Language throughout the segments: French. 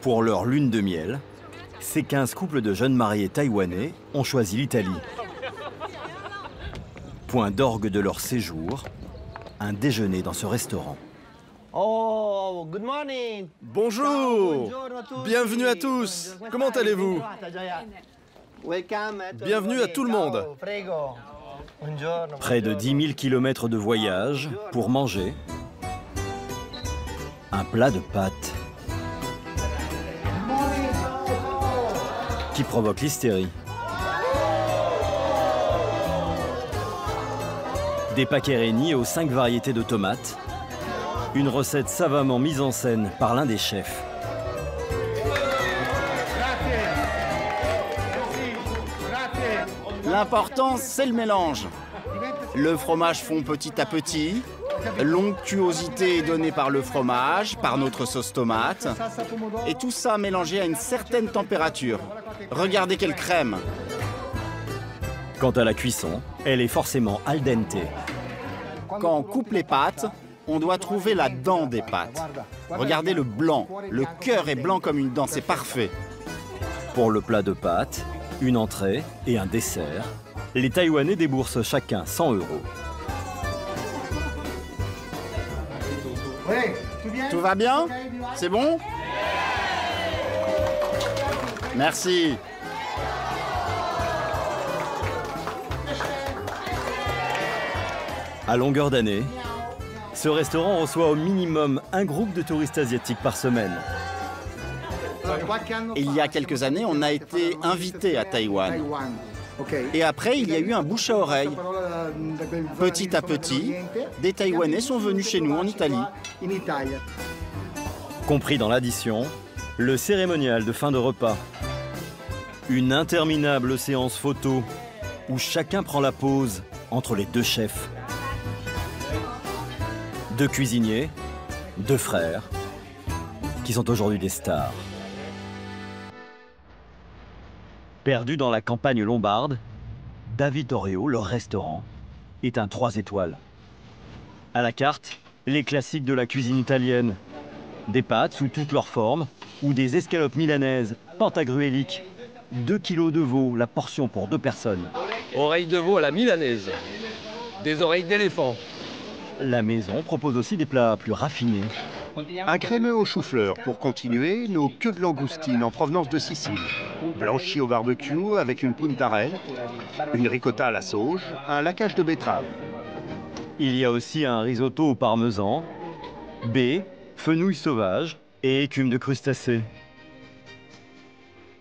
Pour leur lune de miel, ces 15 couples de jeunes mariés taïwanais ont choisi l'Italie. Point d'orgue de leur séjour, un déjeuner dans ce restaurant. Oh, good morning. Bonjour. Bienvenue à tous. Comment allez-vous? Bienvenue à tout le monde. Près de 10 000 kilomètres de voyage pour manger un plat de pâtes qui provoque l'hystérie. Des paccherini aux 5 variétés de tomates. Une recette savamment mise en scène par l'un des chefs. L'important, c'est le mélange. Le fromage fond petit à petit. L'onctuosité est donnée par le fromage, par notre sauce tomate. Et tout ça mélangé à une certaine température. Regardez quelle crème. Quant à la cuisson, elle est forcément al dente. Quand on coupe les pâtes, on doit trouver la dent des pâtes. Regardez le blanc. Le cœur est blanc comme une dent, c'est parfait. Pour le plat de pâtes, une entrée et un dessert, les Taïwanais déboursent chacun 100 €. Tout va bien? C'est bon? Merci. À longueur d'année, ce restaurant reçoit au minimum un groupe de touristes asiatiques par semaine. Il y a quelques années, on a été invité à Taïwan. Et après, il y a eu un bouche à oreille. Petit à petit, des Taïwanais sont venus chez nous en Italie. Compris dans l'addition, le cérémonial de fin de repas. Une interminable séance photo où chacun prend la pose entre les deux chefs. 2 cuisiniers, 2 frères, qui sont aujourd'hui des stars. Perdu dans la campagne lombarde, Davitorio, leur restaurant, est un 3 étoiles. À la carte, les classiques de la cuisine italienne. Des pâtes sous toutes leurs formes ou des escalopes milanaises pantagruéliques. 2 kilos de veau, la portion pour 2 personnes. Oreilles de veau à la milanaise. Des oreilles d'éléphant. La maison propose aussi des plats plus raffinés. Un crémeux au chou-fleur pour continuer, nos queues de langoustine en provenance de Sicile. Blanchies au barbecue avec une puntarelle, une ricotta à la sauge, un laquage de betterave. Il y a aussi un risotto au parmesan, baies, fenouil sauvage et écume de crustacés.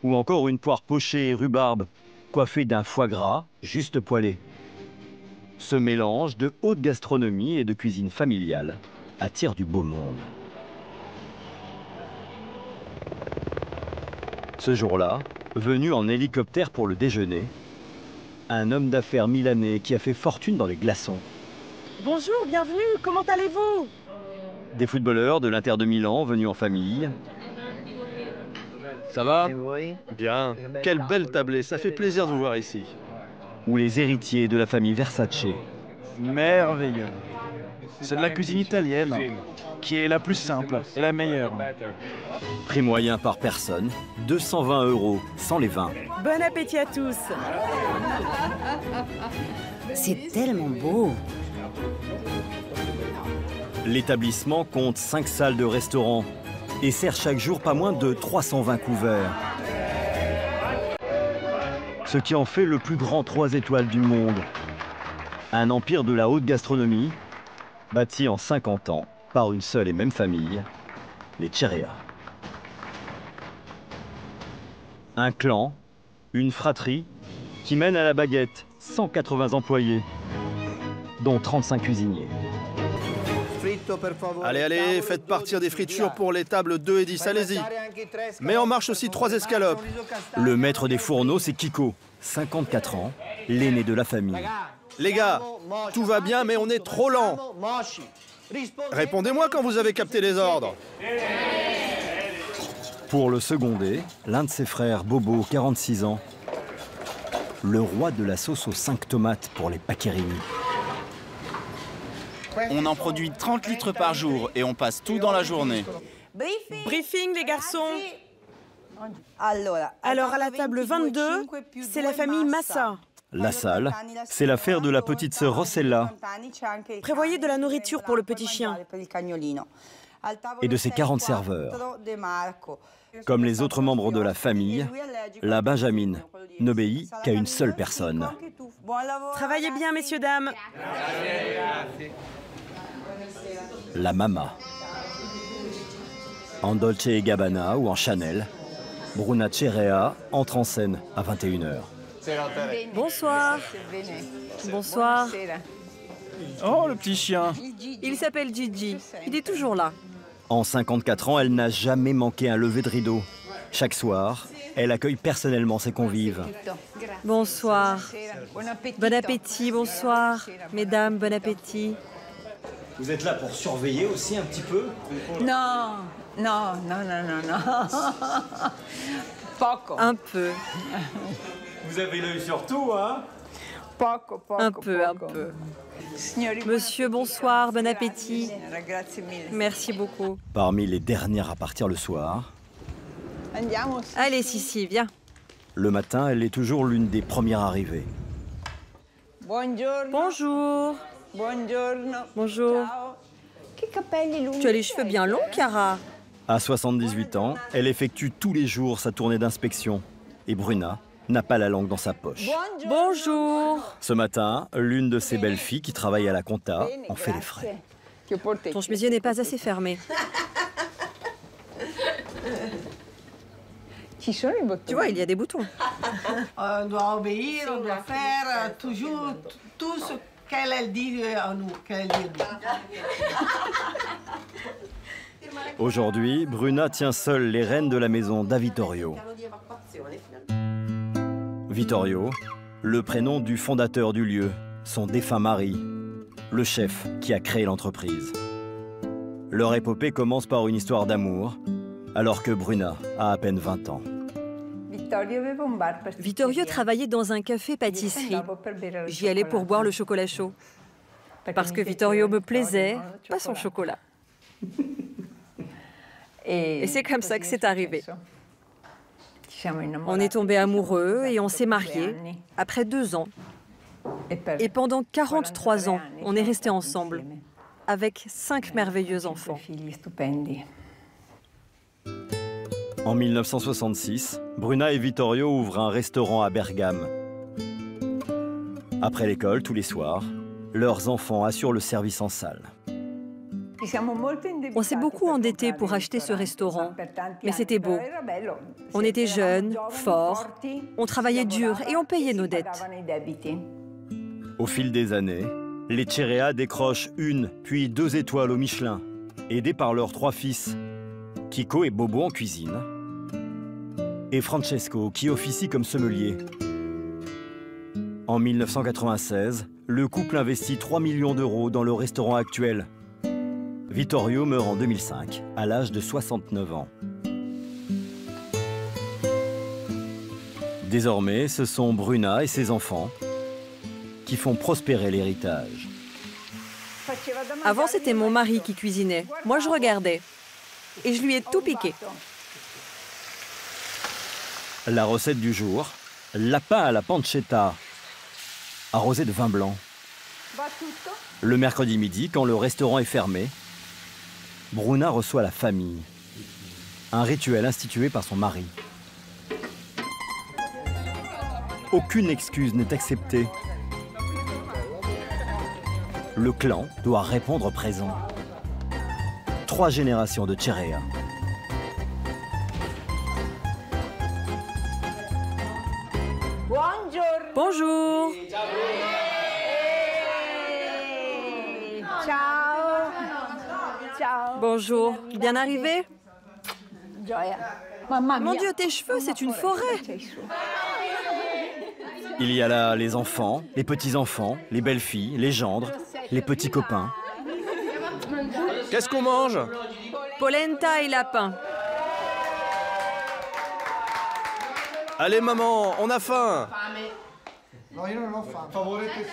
Ou encore une poire pochée et rhubarbe, coiffée d'un foie gras juste poêlé. Ce mélange de haute gastronomie et de cuisine familiale attire du beau monde. Ce jour-là, venu en hélicoptère pour le déjeuner, un homme d'affaires milanais qui a fait fortune dans les glaçons. Bonjour, bienvenue, comment allez-vous? Des footballeurs de l'Inter de Milan venus en famille. Ça va? Bien. Quelle belle tablée, ça fait plaisir de vous voir ici. Ou les héritiers de la famille Versace. Merveilleux. C'est de la cuisine italienne, qui est la plus simple et la meilleure. Prix moyen par personne, 220 € sans les vins. Bon appétit à tous. C'est tellement beau. L'établissement compte 5 salles de restaurant et sert chaque jour pas moins de 320 couverts. Ce qui en fait le plus grand 3 étoiles du monde. Un empire de la haute gastronomie, bâti en 50 ans par une seule et même famille, les Cherea. Un clan, une fratrie, qui mène à la baguette 180 employés, dont 35 cuisiniers. Allez, allez, faites partir des fritures pour les tables 2 et 10, allez-y. Mais en marche aussi 3 escalopes. Le maître des fourneaux, c'est Kiko, 54 ans, l'aîné de la famille. Les gars, tout va bien, mais on est trop lent. Répondez-moi quand vous avez capté les ordres. Pour le seconder, l'un de ses frères, Bobo, 46 ans, le roi de la sauce aux 5 tomates pour les paccherini. On en produit 30 litres par jour et on passe tout dans la journée. Briefing les garçons. Alors à la table 22, c'est la famille Massa. La salle, c'est l'affaire de la petite sœur Rossella Prévoyez de la nourriture pour le petit chien. et de ses 40 serveurs. Comme les autres membres de la famille, la Benjamine n'obéit qu'à une seule personne. Travaillez bien, messieurs, dames. La Mama. En Dolce & Gabbana ou en Chanel, Bruna Cerea entre en scène à 21h. Bonsoir. Bonsoir. Oh, le petit chien. Il s'appelle Gigi. Il est toujours là. En 54 ans, elle n'a jamais manqué un lever de rideau. Chaque soir, elle accueille personnellement ses convives. Bonsoir. Bon appétit, bonsoir. Mesdames, bon appétit. Vous êtes là pour surveiller aussi un petit peu? Non, non, non, non, non, non. Poco. Un peu. Vous avez l'œil sur tout, hein? Poco, poco, un peu, un peu. Monsieur, bonsoir, bon appétit. Merci beaucoup. Parmi les dernières à partir le soir, allez, Sissi, viens. le matin, elle est toujours l'une des premières arrivées. Bonjour. Bonjour. Tu as les cheveux bien longs, Cara. À 78 ans, elle effectue tous les jours sa tournée d'inspection. Et Bruna n'a pas la langue dans sa poche. Bonjour. Ce matin, l'une de ses belles filles qui travaille à la compta en fait les frais. Ton chemisier n'est pas assez fermé. Tu vois, il y a des boutons. On doit obéir, on doit faire toujours tout ce qu'elle dit à nous. Aujourd'hui, Bruna tient seule les rênes de la maison da Vittorio. Vittorio, le prénom du fondateur du lieu, son défunt mari, le chef qui a créé l'entreprise. Leur épopée commence par une histoire d'amour, alors que Bruna a à peine 20 ans. Vittorio travaillait dans un café-pâtisserie. J'y allais pour boire le chocolat chaud. Parce que Vittorio me plaisait, pas son chocolat. Et c'est comme ça que c'est arrivé. On est tombés amoureux et on s'est mariés après 2 ans. Et pendant 43 ans, on est restés ensemble, avec 5 merveilleux enfants. En 1966, Bruna et Vittorio ouvrent un restaurant à Bergame. Après l'école, tous les soirs, leurs enfants assurent le service en salle. On s'est beaucoup endettés pour acheter ce restaurant, mais c'était beau. On était jeunes, forts, on travaillait dur et on payait nos dettes. Au fil des années, les Cerea décrochent 1 puis 2 étoiles au Michelin, aidés par leurs 3 fils, Kiko et Bobo en cuisine, et Francesco qui officie comme sommelier. En 1996, le couple investit 3 millions d'euros dans le restaurant actuel. Vittorio meurt en 2005, à l'âge de 69 ans. Désormais, ce sont Bruna et ses enfants qui font prospérer l'héritage. Avant, c'était mon mari qui cuisinait. Moi, je regardais. Et je lui ai tout piqué. La recette du jour, lapin à la pancetta, arrosé de vin blanc. Le mercredi midi, quand le restaurant est fermé, Bruna reçoit la famille. Un rituel institué par son mari. Aucune excuse n'est acceptée. Le clan doit répondre présent. 3 générations de Cerea. Bonjour. Bonjour. Bien arrivé? Mon Dieu, tes cheveux, c'est une forêt. Il y a là les enfants, les petits-enfants, les belles-filles, les gendres, les petits copains. Qu'est-ce qu'on mange? Polenta et lapin. Allez maman, on a faim.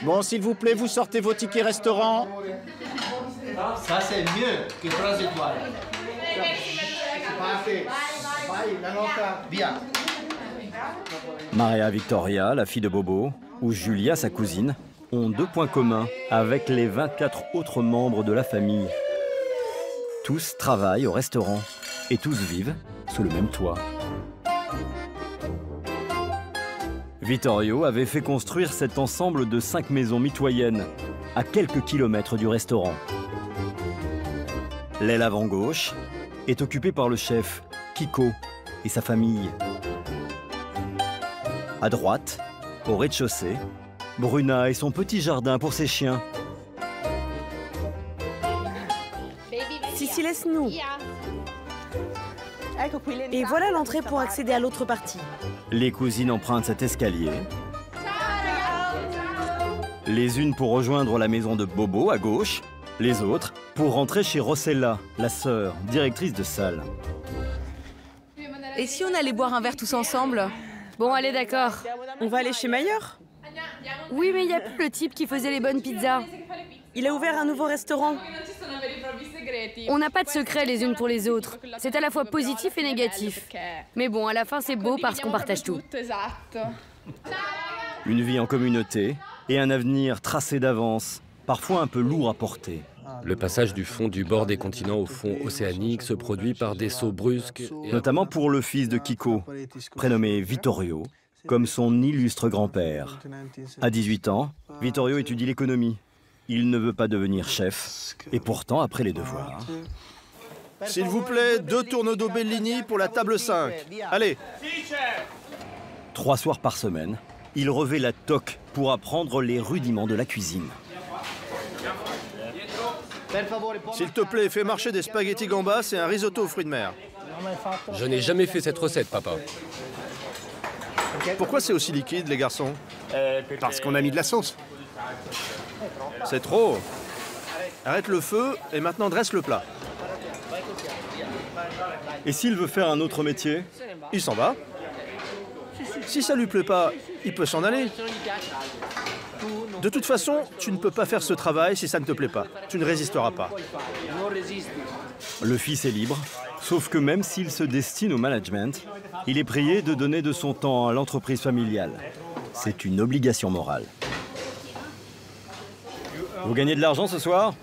Bon, s'il vous plaît, vous sortez vos tickets restaurant. Ça, c'est mieux que 3 étoiles. Maria Victoria, la fille de Bobo, ou Julia, sa cousine, ont 2 points communs avec les 24 autres membres de la famille. Tous travaillent au restaurant et tous vivent sous le même toit. Vittorio avait fait construire cet ensemble de 5 maisons mitoyennes à quelques kilomètres du restaurant. L'aile avant gauche est occupée par le chef, Kiko, et sa famille. À droite, au rez-de-chaussée, Bruna et son petit jardin pour ses chiens. Sissi, laisse-nous. Et voilà l'entrée pour accéder à l'autre partie. Les cousines empruntent cet escalier. Les unes pour rejoindre la maison de Bobo à gauche, les autres pour rentrer chez Rossella, la sœur, directrice de salle. Et si on allait boire un verre tous ensemble? Bon, allez, d'accord. On va aller chez Mayer? Oui, mais il n'y a plus le type qui faisait les bonnes pizzas. Il a ouvert un nouveau restaurant. On n'a pas de secret les unes pour les autres. C'est à la fois positif et négatif. Mais bon, à la fin, c'est beau parce qu'on partage tout. Une vie en communauté et un avenir tracé d'avance, parfois un peu lourd à porter. Le passage du fond du bord des continents au fond océanique se produit par des sauts brusques. Notamment pour le fils de Kiko, prénommé Vittorio, comme son illustre grand-père. À 18 ans, Vittorio étudie l'économie. Il ne veut pas devenir chef, et pourtant, après les devoirs... S'il vous plaît, 2 tourneaux d'eau Bellini pour la table 5. Allez. 3 soirs par semaine, il revêt la toque pour apprendre les rudiments de la cuisine. S'il te plaît, fais marcher des spaghettis gambas et un risotto aux fruits de mer. Je n'ai jamais fait cette recette, papa. Pourquoi c'est aussi liquide, les garçons? Parce qu'on a mis de la sauce. C'est trop. Arrête le feu et maintenant dresse le plat. Et s'il veut faire un autre métier? Il s'en va. Si ça lui plaît pas, il peut s'en aller. De toute façon, tu ne peux pas faire ce travail si ça ne te plaît pas. Tu ne résisteras pas. Le fils est libre, sauf que même s'il se destine au management, il est prié de donner de son temps à l'entreprise familiale. C'est une obligation morale. Vous gagnez de l'argent ce soir?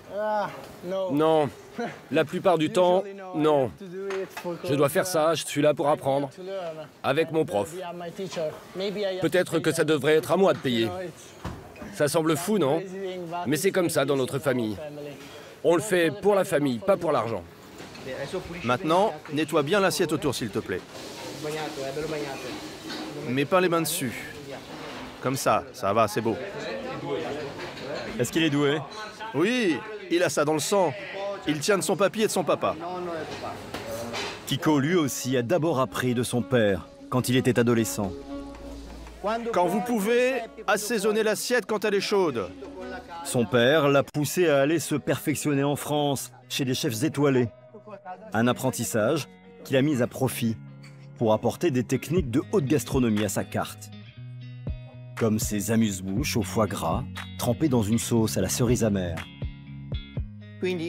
Non. La plupart du temps, non. Je dois faire ça, je suis là pour apprendre. Avec mon prof. Peut-être que ça devrait être à moi de payer. Ça semble fou, non? Mais c'est comme ça dans notre famille. On le fait pour la famille, pas pour l'argent. Maintenant, nettoie bien l'assiette autour, s'il te plaît. Mets pas les mains dessus. Comme ça va, c'est beau. Est-ce qu'il est doué? Oui, il a ça dans le sang. Il tient de son papy et de son papa. Kiko, lui aussi, a d'abord appris de son père quand il était adolescent. Quand vous pouvez, assaisonner l'assiette quand elle est chaude. Son père l'a poussé à aller se perfectionner en France, chez des chefs étoilés. Un apprentissage qu'il a mis à profit pour apporter des techniques de haute gastronomie à sa carte. Comme ses amuse-bouches au foie gras, trempés dans une sauce à la cerise amère.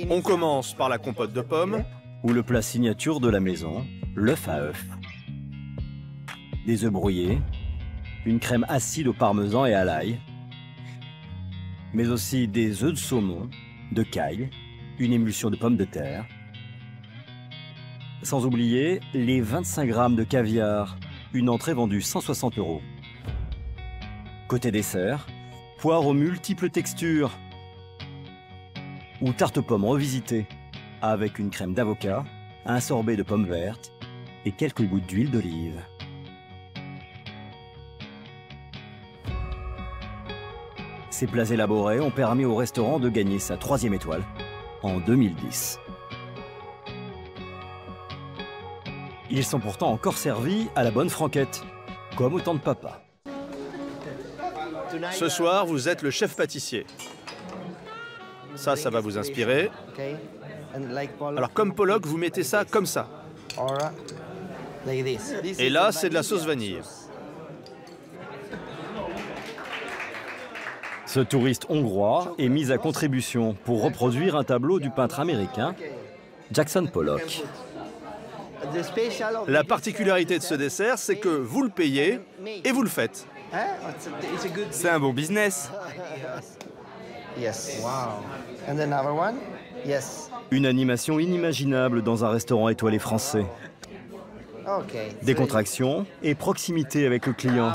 On commence par la compote de pommes. Ou le plat signature de la maison, l'œuf à œuf. Des œufs brouillés, une crème acide au parmesan et à l'ail, mais aussi des œufs de saumon, de caille, une émulsion de pommes de terre, sans oublier les 25 grammes de caviar, une entrée vendue 160 €. Côté dessert, poire aux multiples textures, ou tarte aux pommes revisitée, avec une crème d'avocat, un sorbet de pommes vertes et quelques gouttes d'huile d'olive. Ces plats élaborés ont permis au restaurant de gagner sa 3e étoile en 2010. Ils sont pourtant encore servis à la bonne franquette, comme au temps de papa. Ce soir, vous êtes le chef pâtissier. Ça va vous inspirer. Alors, comme Pollock, vous mettez ça comme ça. Et là, c'est de la sauce vanille. Ce touriste hongrois est mis à contribution pour reproduire un tableau du peintre américain Jackson Pollock. La particularité de ce dessert, c'est que vous le payez et vous le faites. C'est un bon business. Une animation inimaginable dans un restaurant étoilé français. Décontraction et proximité avec le client.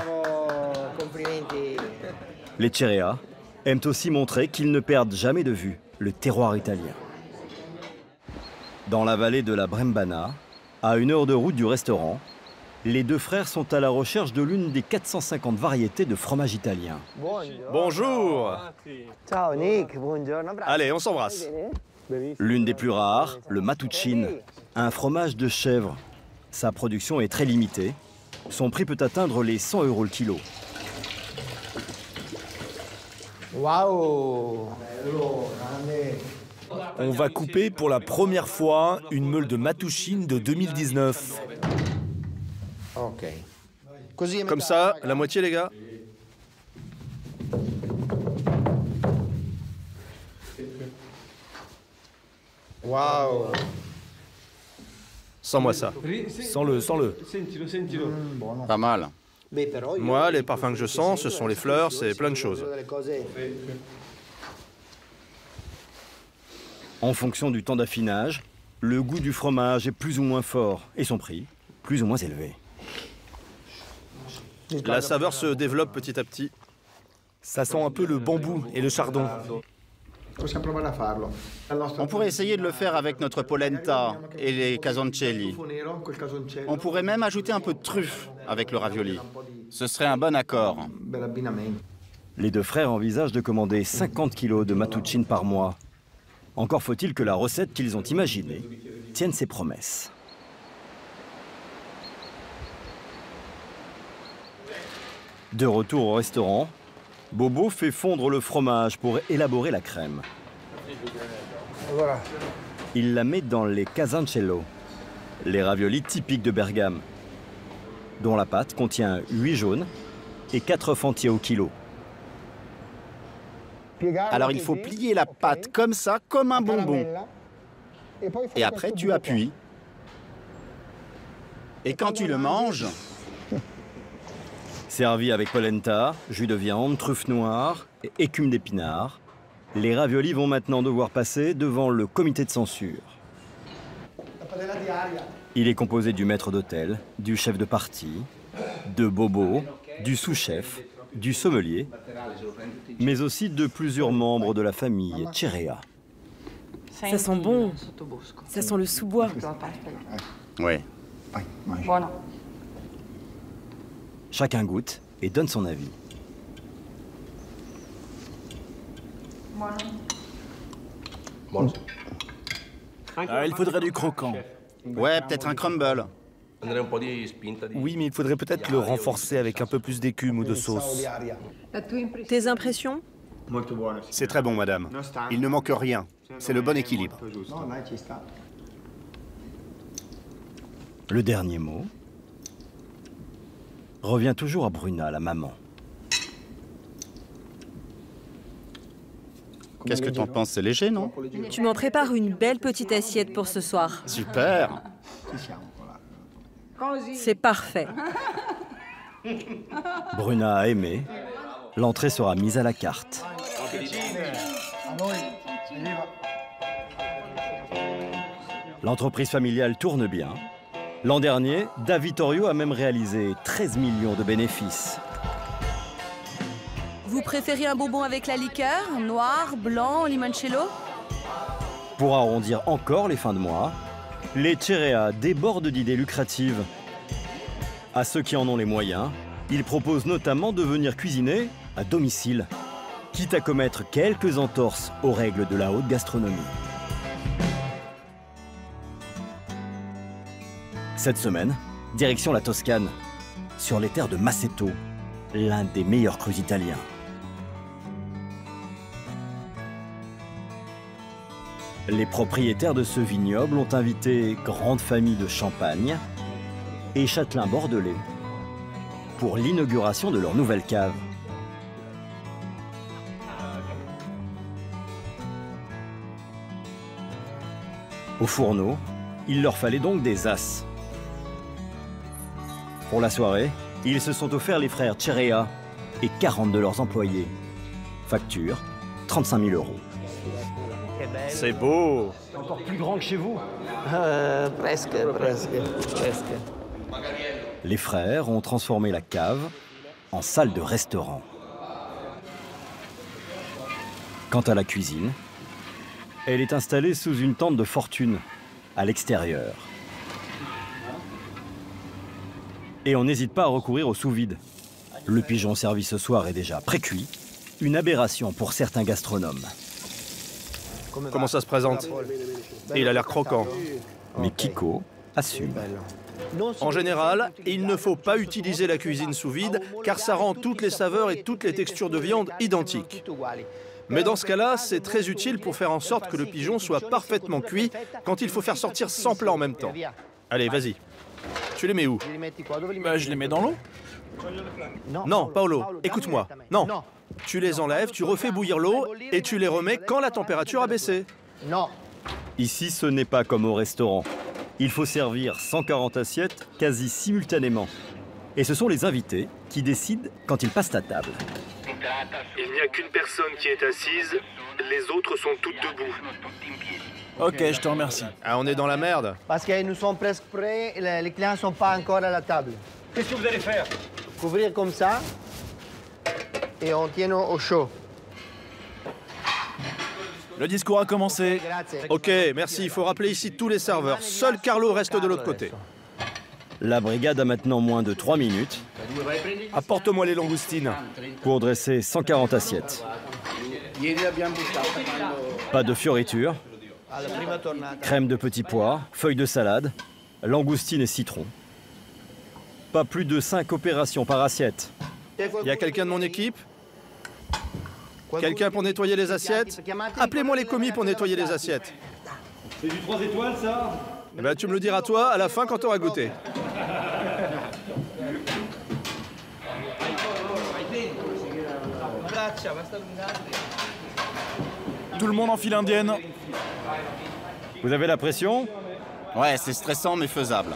Les Cerea aiment aussi montrer qu'ils ne perdent jamais de vue le terroir italien. Dans la vallée de la Brembana, à 1 heure de route du restaurant, les deux frères sont à la recherche de l'une des 450 variétés de fromage italien. Bonjour. Allez, on s'embrasse. L'une des plus rares, le Mattuccine, un fromage de chèvre. Sa production est très limitée. Son prix peut atteindre les 100 € le kilo. Waouh! On va couper pour la première fois une meule de Mattuccine de 2019. Comme ça, la moitié, les gars. Waouh! Sens-moi ça. Sens-le, sens-le. Pas mal. Moi, les parfums que je sens, ce sont les fleurs, c'est plein de choses. En fonction du temps d'affinage, le goût du fromage est plus ou moins fort et son prix plus ou moins élevé. La saveur se développe petit à petit. Ça sent un peu le bambou et le chardon. On pourrait essayer de le faire avec notre polenta et les casoncelli. On pourrait même ajouter un peu de truffe avec le ravioli. Ce serait un bon accord. Les deux frères envisagent de commander 50 kilos de Mattuccine par mois. Encore faut-il que la recette qu'ils ont imaginée tienne ses promesses. De retour au restaurant, Bobo fait fondre le fromage pour élaborer la crème. Il la met dans les casoncello, les raviolis typiques de Bergame, dont la pâte contient 8 jaunes et 4 œufs entiers au kilo. Alors il faut plier la pâte comme ça, comme un bonbon. Et après, tu appuies. Et quand tu le manges... Servi avec polenta, jus de viande, truffe noire et écume d'épinards, les raviolis vont maintenant devoir passer devant le comité de censure. Il est composé du maître d'hôtel, du chef de partie, de Bobo, du sous-chef, du sommelier, mais aussi de plusieurs membres de la famille Cerea. Ça sent bon. Ça sent le sous-bois. Oui. Chacun goûte et donne son avis. Ah, il faudrait du croquant. Ouais, peut-être un crumble. Oui, mais il faudrait peut-être le renforcer avec un peu plus d'écume ou de sauce. Tes impressions? C'est très bon, madame. Il ne manque rien. C'est le bon équilibre. Le dernier mot revient toujours à Bruna, la maman. Qu'est-ce que t'en penses? C'est léger, non? Tu m'en prépares une belle petite assiette pour ce soir. Super! C'est parfait. Bruna a aimé. L'entrée sera mise à la carte. L'entreprise familiale tourne bien. L'an dernier, Davitorio a même réalisé 13 millions de bénéfices. Vous préférez un bonbon avec la liqueur, noir, blanc, limoncello? Pour arrondir encore les fins de mois, les Cerea débordent d'idées lucratives. À ceux qui en ont les moyens, ils proposent notamment de venir cuisiner à domicile, quitte à commettre quelques entorses aux règles de la haute gastronomie. Cette semaine, direction la Toscane, sur les terres de Maceto, l'un des meilleurs crus italiens. Les propriétaires de ce vignoble ont invité grande famille de Champagne et châtelains bordelais pour l'inauguration de leur nouvelle cave. Au fourneau, il leur fallait donc des as. Pour la soirée, ils se sont offerts les frères Cherea et 40 de leurs employés. Facture, 35 000 €. C'est beau. Encore plus grand que chez vous. Presque. Les frères ont transformé la cave en salle de restaurant. Quant à la cuisine, elle est installée sous une tente de fortune, à l'extérieur. Et on n'hésite pas à recourir au sous-vide. Le pigeon servi ce soir est déjà pré-cuit, une aberration pour certains gastronomes. Comment ça se présente? Et il a l'air croquant. Mais Kiko assume. En général, il ne faut pas utiliser la cuisine sous vide car ça rend toutes les saveurs et toutes les textures de viande identiques. Mais dans ce cas-là, c'est très utile pour faire en sorte que le pigeon soit parfaitement cuit quand il faut faire sortir 100 plats en même temps. Allez, vas-y. Tu les mets où? Je les mets dans l'eau. Non, Paolo, écoute-moi. Non. Tu les enlèves, tu refais bouillir l'eau et tu les remets quand la température a baissé. Non. Ici, ce n'est pas comme au restaurant. Il faut servir 140 assiettes quasi simultanément. Et ce sont les invités qui décident quand ils passent à table. Il n'y a qu'une personne qui est assise, les autres sont toutes debout. Ok, je te remercie. Ah, on est dans la merde. Parce que nous sommes presque prêts, les clients ne sont pas encore à la table. Qu'est-ce que vous allez faire? Couvrir comme ça et on tient au chaud. Le discours a commencé. Ok, merci. Il faut rappeler ici tous les serveurs. Seul Carlo reste de l'autre côté. La brigade a maintenant moins de 3 minutes. Apporte-moi les langoustines. Pour dresser 140 assiettes. Pas de fioritures. Crème de petits pois, feuilles de salade, langoustines et citron. Pas plus de 5 opérations par assiette. Il y a quelqu'un de mon équipe? Quelqu'un pour nettoyer les assiettes? Appelez-moi les commis pour nettoyer les assiettes. C'est du 3 étoiles, ça? Eh ben, tu me le diras toi à la fin quand tu auras goûté. Tout le monde en file indienne. Vous avez la pression? Ouais, c'est stressant mais faisable.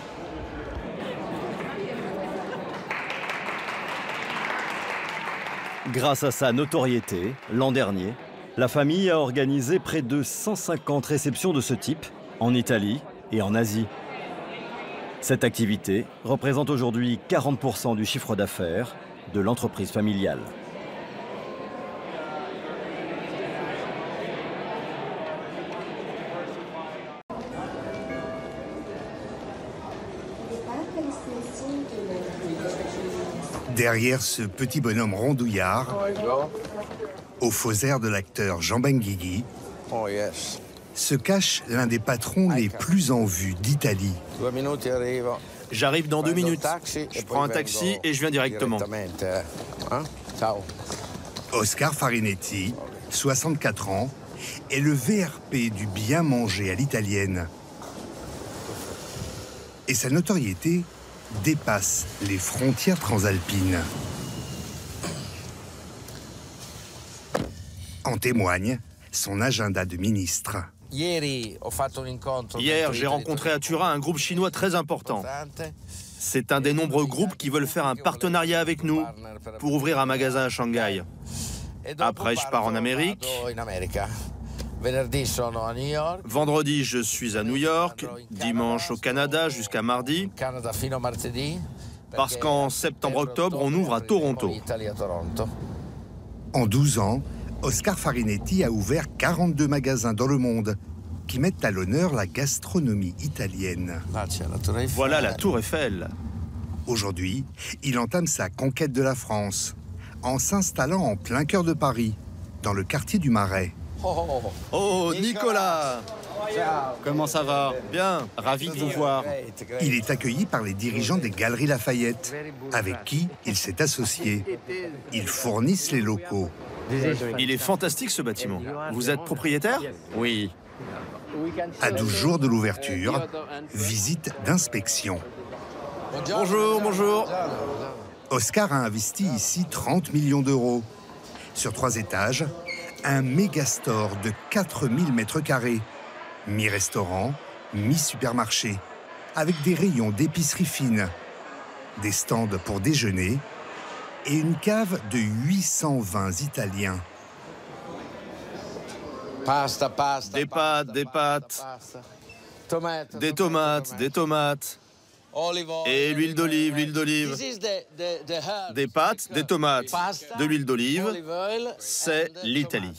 Grâce à sa notoriété, l'an dernier, la famille a organisé près de 150 réceptions de ce type en Italie et en Asie. Cette activité représente aujourd'hui 40% du chiffre d'affaires de l'entreprise familiale. Derrière ce petit bonhomme rondouillard, au faux air de l'acteur Jean Benguigui, se cache l'un des patrons les plus en vue d'Italie. J'arrive dans 2 minutes. Je prends un taxi et je viens directement. Oscar Farinetti, 64 ans, est le VRP du bien manger à l'italienne. Et sa notoriété dépasse les frontières transalpines. En témoigne son agenda de ministre. Hier, j'ai rencontré à Turin un groupe chinois très important. C'est un des nombreux groupes qui veulent faire un partenariat avec nous pour ouvrir un magasin à Shanghai. Après, je pars en Amérique. Vendredi, je suis à New York. Dimanche au Canada jusqu'à mardi. Parce qu'en septembre-octobre, on ouvre à Toronto. En 12 ans, Oscar Farinetti a ouvert 42 magasins dans le monde qui mettent à l'honneur la gastronomie italienne. Voilà la Tour Eiffel. Aujourd'hui, il entame sa conquête de la France en s'installant en plein cœur de Paris, dans le quartier du Marais. Oh, Nicolas! Comment ça va? Bien. Ravi de vous voir. Il est accueilli par les dirigeants des Galeries Lafayette, avec qui il s'est associé. Ils fournissent les locaux. Il est fantastique ce bâtiment. Vous êtes propriétaire? Oui. À 12 jours de l'ouverture, visite d'inspection. Bonjour, bonjour. Oscar a investi ici 30 millions d'euros. Sur 3 étages, un mégastore de 4000 mètres carrés, mi-restaurant, mi-supermarché, avec des rayons d'épicerie fine. des stands pour déjeuner et une cave de 800 vins italiens. Des pâtes, des pâtes, des tomates, des tomates, et l'huile d'olive, l'huile d'olive. Des pâtes, des tomates, de l'huile d'olive, c'est l'Italie.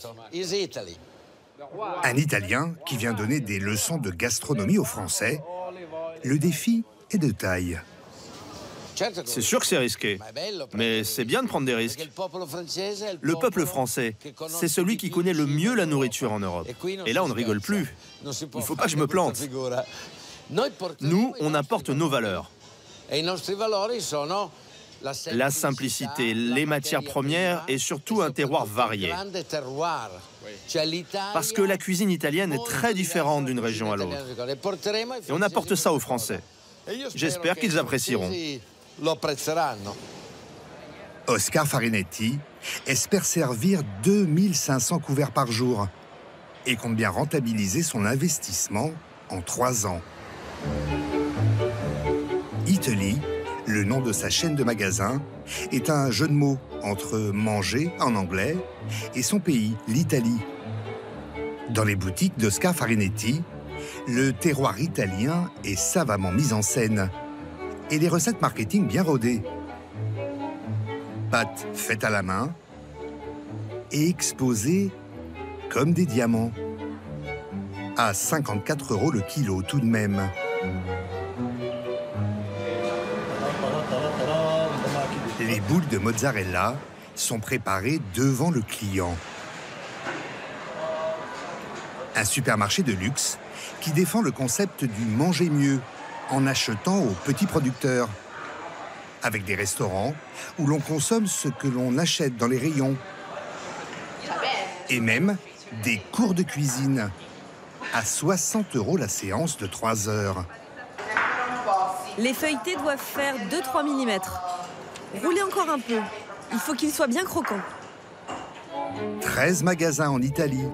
Un Italien qui vient donner des leçons de gastronomie aux Français. Le défi est de taille. C'est sûr que c'est risqué, mais c'est bien de prendre des risques. Le peuple français, c'est celui qui connaît le mieux la nourriture en Europe. Et là, on ne rigole plus. Il ne faut pas que je me plante. Nous, on apporte nos valeurs. La simplicité, les matières premières et surtout un terroir varié. Parce que la cuisine italienne est très différente d'une région à l'autre. Et on apporte ça aux Français. J'espère qu'ils apprécieront. Oscar Farinetti espère servir 2500 couverts par jour et compte bien rentabiliser son investissement en 3 ans. Italy, le nom de sa chaîne de magasins, est un jeu de mots entre manger en anglais et son pays, l'Italie. Dans les boutiques d'Oscar Farinetti, le terroir italien est savamment mis en scène et les recettes marketing bien rodées. Pâtes faites à la main et exposées comme des diamants. À 54 € le kilo tout de même. Les boules de mozzarella sont préparées devant le client. Un supermarché de luxe qui défend le concept du manger mieux en achetant aux petits producteurs. Avec des restaurants où l'on consomme ce que l'on achète dans les rayons. Et même des cours de cuisine à 60 € la séance de 3 heures. Les feuilletés doivent faire 2-3 mm. Roulez encore un peu. Il faut qu'ils soient bien croquants. 13 magasins en Italie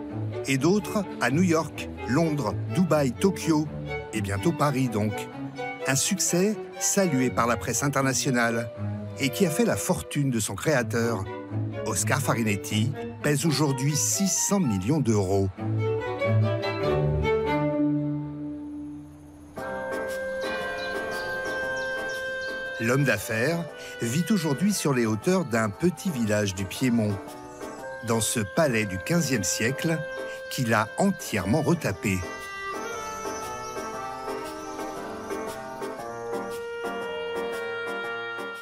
et d'autres à New York, Londres, Dubaï, Tokyo et bientôt Paris donc. Un succès salué par la presse internationale et qui a fait la fortune de son créateur. Oscar Farinetti pèse aujourd'hui 600 millions d'euros. L'homme d'affaires vit aujourd'hui sur les hauteurs d'un petit village du Piémont, dans ce palais du XVe siècle qu'il a entièrement retapé.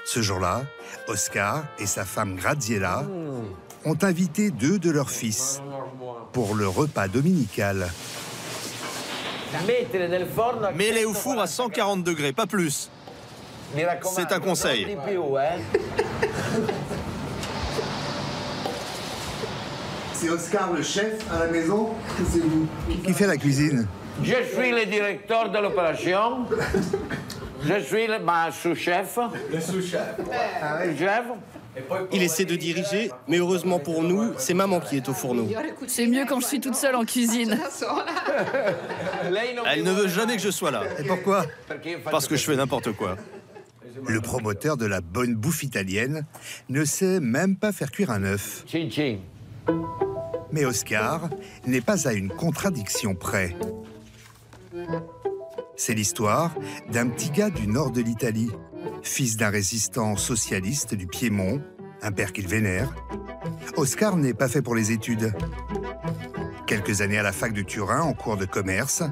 Ce jour-là, Oscar et sa femme Graziella ont invité 2 de leurs fils pour le repas dominical. Mets-les au four à 140 degrés, pas plus. C'est un conseil. C'est Oscar le chef à la maison ou c'est vous? Qui fait la cuisine? Je suis le directeur de l'opération. Je suis le sous-chef. Le sous-chef. Il essaie de diriger, mais heureusement pour nous, c'est maman qui est au fourneau. C'est mieux quand je suis toute seule en cuisine. Elle ne veut jamais que je sois là. Et pourquoi? Parce que je fais n'importe quoi. Le promoteur de la bonne bouffe italienne ne sait même pas faire cuire un œuf. Mais Oscar n'est pas à une contradiction près. C'est l'histoire d'un petit gars du nord de l'Italie, fils d'un résistant socialiste du Piémont, un père qu'il vénère. Oscar n'est pas fait pour les études. Quelques années à la fac de Turin en cours de commerce,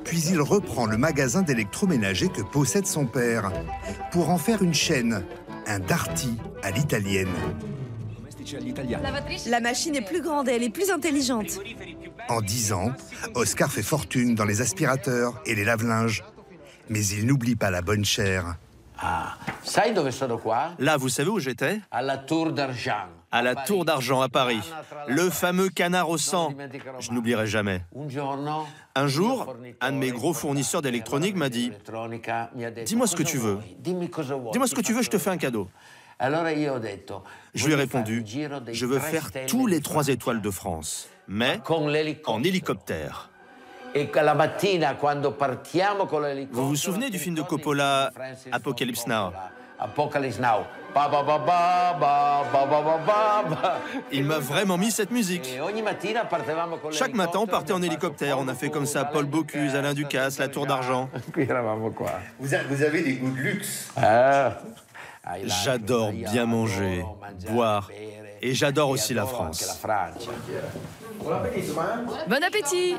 puis il reprend le magasin d'électroménager que possède son père pour en faire une chaîne, un Darty à l'italienne. La machine est plus grande et elle est plus intelligente. En 10 ans, Oscar fait fortune dans les aspirateurs et les lave-linges. Mais il n'oublie pas la bonne chair. Là, vous savez où j'étais? À la Tour d'Argent. À la Tour d'Argent à Paris. Le fameux canard au sang. Je n'oublierai jamais. Un jour, un de mes gros fournisseurs d'électronique m'a dit « Dis-moi ce que tu veux. Dis-moi ce que tu veux, je te fais un cadeau. » Je lui ai répondu « Je veux faire tous les 3 étoiles de France, mais en hélicoptère. » Vous vous souvenez du film de Coppola, Apocalypse Now? Apocalypse Now. Ba, ba, ba, ba, ba, ba, ba, ba, ba. Il m'a vraiment mis cette musique. Chaque matin, on partait en hélicoptère. On a fait comme ça Paul Bocuse, Alain Ducasse, la Tour d'Argent. Vous avez des goûts de luxe. J'adore bien manger, boire, et j'adore aussi la France. Bon appétit!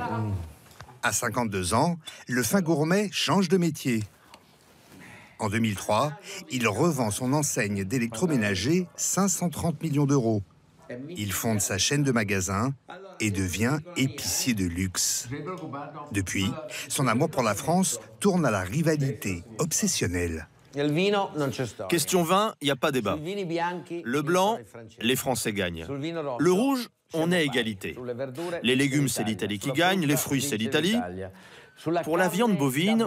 À 52 ans, le fin gourmet change de métier. En 2003, il revend son enseigne d'électroménager 530 millions d'euros. Il fonde sa chaîne de magasins et devient épicier de luxe. Depuis, son amour pour la France tourne à la rivalité obsessionnelle. Question vin, il n'y a pas débat. Le blanc, les Français gagnent. Le rouge, on est à égalité. Les légumes, c'est l'Italie qui gagne, les fruits, c'est l'Italie. Pour la viande bovine,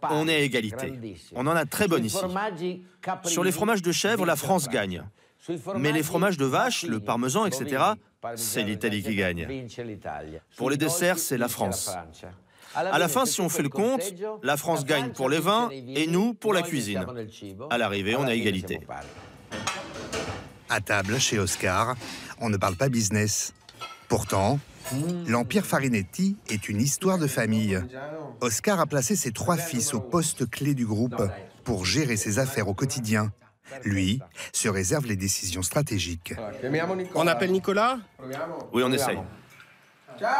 on est à égalité. On en a très bonne ici. Sur les fromages de chèvre, la France gagne. Mais les fromages de vache, le parmesan, etc., c'est l'Italie qui gagne. Pour les desserts, c'est la France. À la fin, si on fait le compte, la France gagne pour les vins et nous pour la cuisine. À l'arrivée, on est à égalité. À table, chez Oscar, on ne parle pas business. Pourtant, l'Empire Farinetti est une histoire de famille. Oscar a placé ses 3 fils au poste clé du groupe pour gérer ses affaires au quotidien. Lui se réserve les décisions stratégiques. On appelle Nicolas? Oui, on essaye.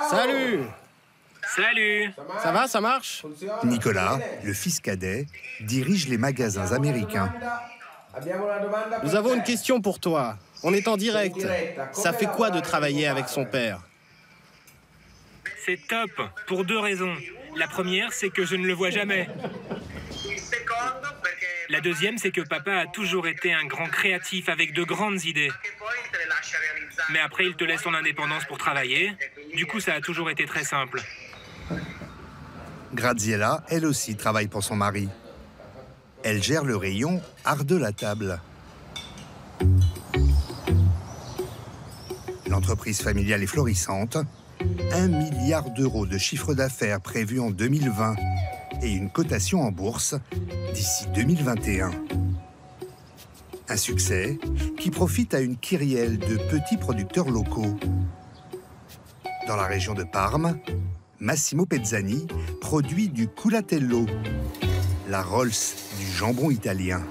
Salut! Salut! Ça va, ça marche? Nicolas, le fils cadet, dirige les magasins américains. Nous avons une question pour toi. On est en direct. Ça fait quoi de travailler avec son père? C'est top, pour 2 raisons. La première, c'est que je ne le vois jamais. La deuxième, c'est que papa a toujours été un grand créatif avec de grandes idées. Mais après, il te laisse ton indépendance pour travailler. Du coup, ça a toujours été très simple. Graziella, elle aussi, travaille pour son mari. Elle gère le rayon art de la table. L'entreprise familiale est florissante. 1 milliard d'euros de chiffre d'affaires prévu en 2020 et une cotation en bourse d'ici 2021. Un succès qui profite à une kyrielle de petits producteurs locaux. Dans la région de Parme, Massimo Pezzani produit du culatello, la Rolls du jambon italien.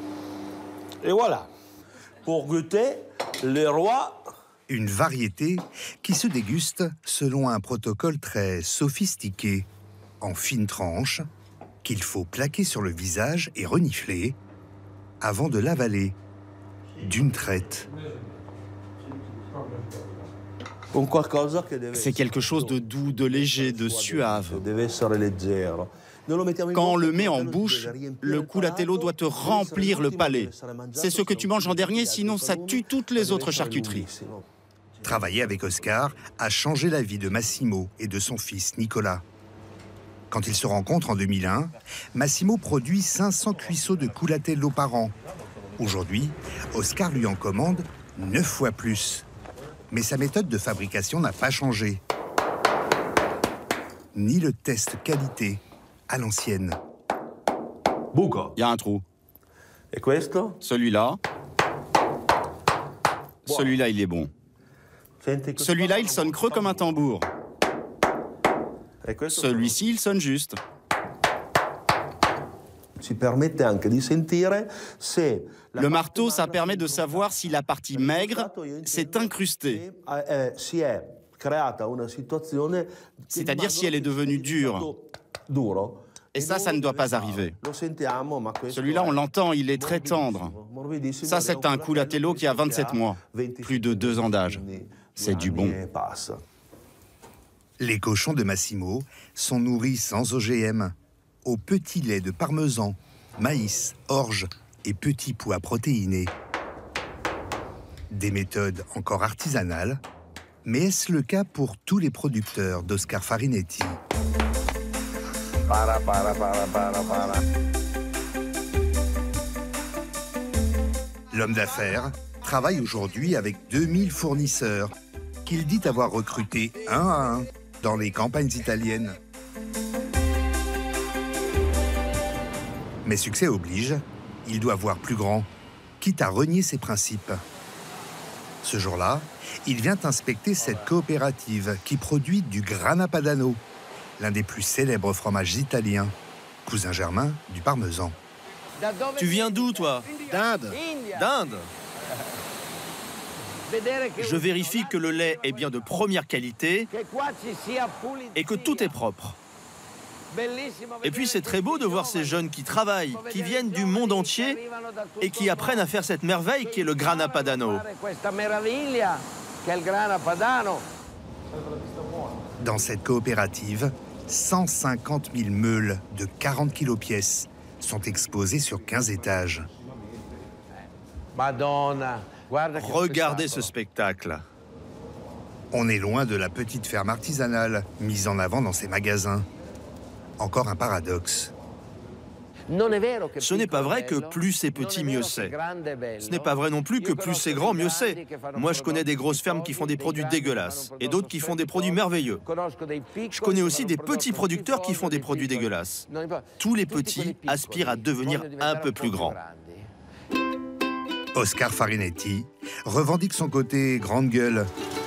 Et voilà, pour goûter, le roi... Une variété qui se déguste selon un protocole très sophistiqué, en fines tranches, qu'il faut plaquer sur le visage et renifler avant de l'avaler d'une traite. C'est quelque chose de doux, de léger, de suave. Quand on le met en bouche, le culatello doit te remplir le palais. C'est ce que tu manges en dernier, sinon ça tue toutes les autres charcuteries. Travailler avec Oscar a changé la vie de Massimo et de son fils Nicolas. Quand ils se rencontrent en 2001, Massimo produit 500 cuisseaux de culatello par an. Aujourd'hui, Oscar lui en commande 9 fois plus. Mais sa méthode de fabrication n'a pas changé. Ni le test qualité à l'ancienne. Il y a un trou. Et questo? Celui-là. Celui-là, il est bon. Celui-là, il sonne creux comme un tambour. Celui-ci, il sonne juste. Le marteau, ça permet de savoir si la partie maigre s'est incrustée. C'est-à-dire si elle est devenue dure. Et ça ne doit pas arriver. Celui-là, on l'entend, il est très tendre. Ça, c'est un culatello qui a 27 mois, plus de 2 ans d'âge. C'est du bon. Les cochons de Massimo sont nourris sans OGM, au petit lait de parmesan, maïs, orge et petits pois protéinés. Des méthodes encore artisanales, mais est-ce le cas pour tous les producteurs d'Oscar Farinetti? L'homme d'affaires travaille aujourd'hui avec 2000 fournisseurs qu'il dit avoir recrutés un à un dans les campagnes italiennes. Mais succès oblige, Il doit voir plus grand, quitte à renier ses principes. Ce jour-là, il vient inspecter cette coopérative qui produit du Grana Padano, l'un des plus célèbres fromages italiens, cousin germain du parmesan. Tu viens d'où, toi? D'Inde. D'Inde? Je vérifie que le lait est bien de première qualité et que tout est propre. Et puis c'est très beau de voir ces jeunes qui travaillent, qui viennent du monde entier et qui apprennent à faire cette merveille qui est le Grana Padano. Dans cette coopérative, 150 000 meules de 40 kg pièce sont exposées sur 15 étages. Regardez ce spectacle. On est loin de la petite ferme artisanale mise en avant dans ces magasins. Encore un paradoxe. Ce n'est pas vrai que plus c'est petit, mieux c'est. Ce n'est pas vrai non plus que plus c'est grand, mieux c'est. Moi, je connais des grosses fermes qui font des produits dégueulasses et d'autres qui font des produits merveilleux. Je connais aussi des petits producteurs qui font des produits dégueulasses. Tous les petits aspirent à devenir un peu plus grands. Oscar Farinetti revendique son côté grande gueule,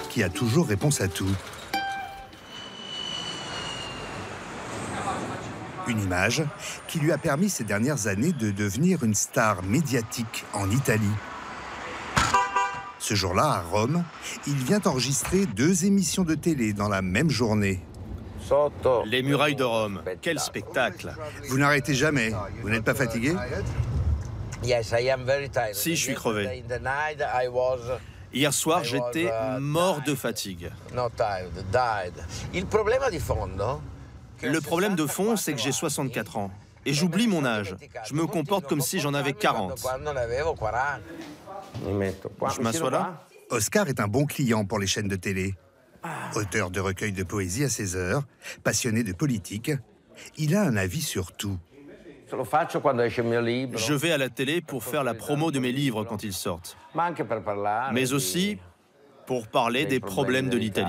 qui a toujours réponse à tout. Une image qui lui a permis ces dernières années de devenir une star médiatique en Italie. Ce jour-là, à Rome, il vient enregistrer 2 émissions de télé dans la même journée. Les murailles de Rome, quel spectacle! Vous n'arrêtez jamais, vous n'êtes pas fatigué? Si, je suis crevé. Hier soir, j'étais mort de fatigue. Le problème de fond, c'est que j'ai 64 ans. Et j'oublie mon âge. Je me comporte comme si j'en avais 40. Je m'assois là. Oscar est un bon client pour les chaînes de télé. Auteur de recueils de poésie à 16 heures, passionné de politique, il a un avis sur tout. Je vais à la télé pour faire la promo de mes livres quand ils sortent. Mais aussi pour parler des problèmes de l'Italie.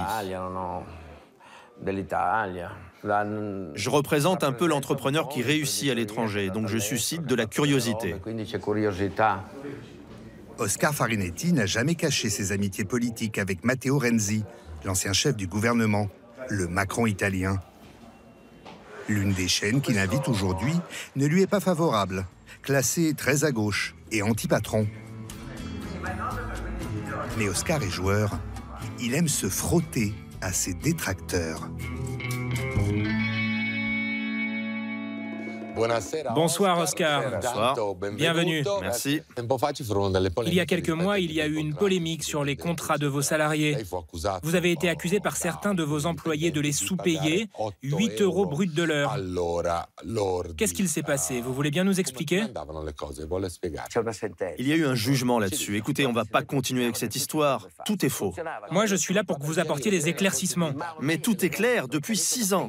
Je représente un peu l'entrepreneur qui réussit à l'étranger, donc je suscite de la curiosité. Oscar Farinetti n'a jamais caché ses amitiés politiques avec Matteo Renzi, l'ancien chef du gouvernement, le Macron italien. L'une des chaînes qu'il invite aujourd'hui ne lui est pas favorable, classée très à gauche et anti-patron. Mais Oscar est joueur. Il aime se frotter à ses détracteurs. Bonsoir Oscar. Bonsoir. Bienvenue. Merci. Il y a quelques mois, il y a eu une polémique sur les contrats de vos salariés. Vous avez été accusé par certains de vos employés de les sous-payer 8 € brut de l'heure. Qu'est-ce qu'il s'est passé? Vous voulez bien nous expliquer? Il y a eu un jugement là-dessus. Écoutez, on ne va pas continuer avec cette histoire. Tout est faux. Moi, je suis là pour que vous apportiez des éclaircissements. Mais tout est clair depuis 6 ans.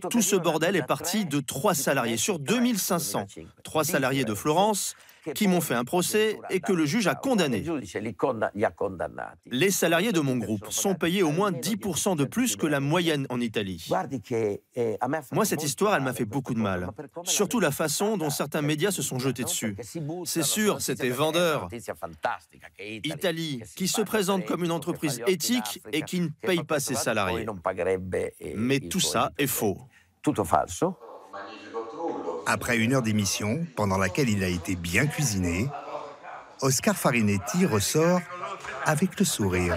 Tout ce bordel est parti de 3 salariés sur 2500. 3 salariés de Florence qui m'ont fait un procès et que le juge a condamné. Les salariés de mon groupe sont payés au moins 10% de plus que la moyenne en Italie. Moi, cette histoire, elle m'a fait beaucoup de mal. Surtout la façon dont certains médias se sont jetés dessus. C'est sûr, c'était vendeur. Italie, qui se présente comme une entreprise éthique et qui ne paye pas ses salariés. Mais tout ça est faux. Après 1 heure d'émission, pendant laquelle il a été bien cuisiné, Oscar Farinetti ressort avec le sourire.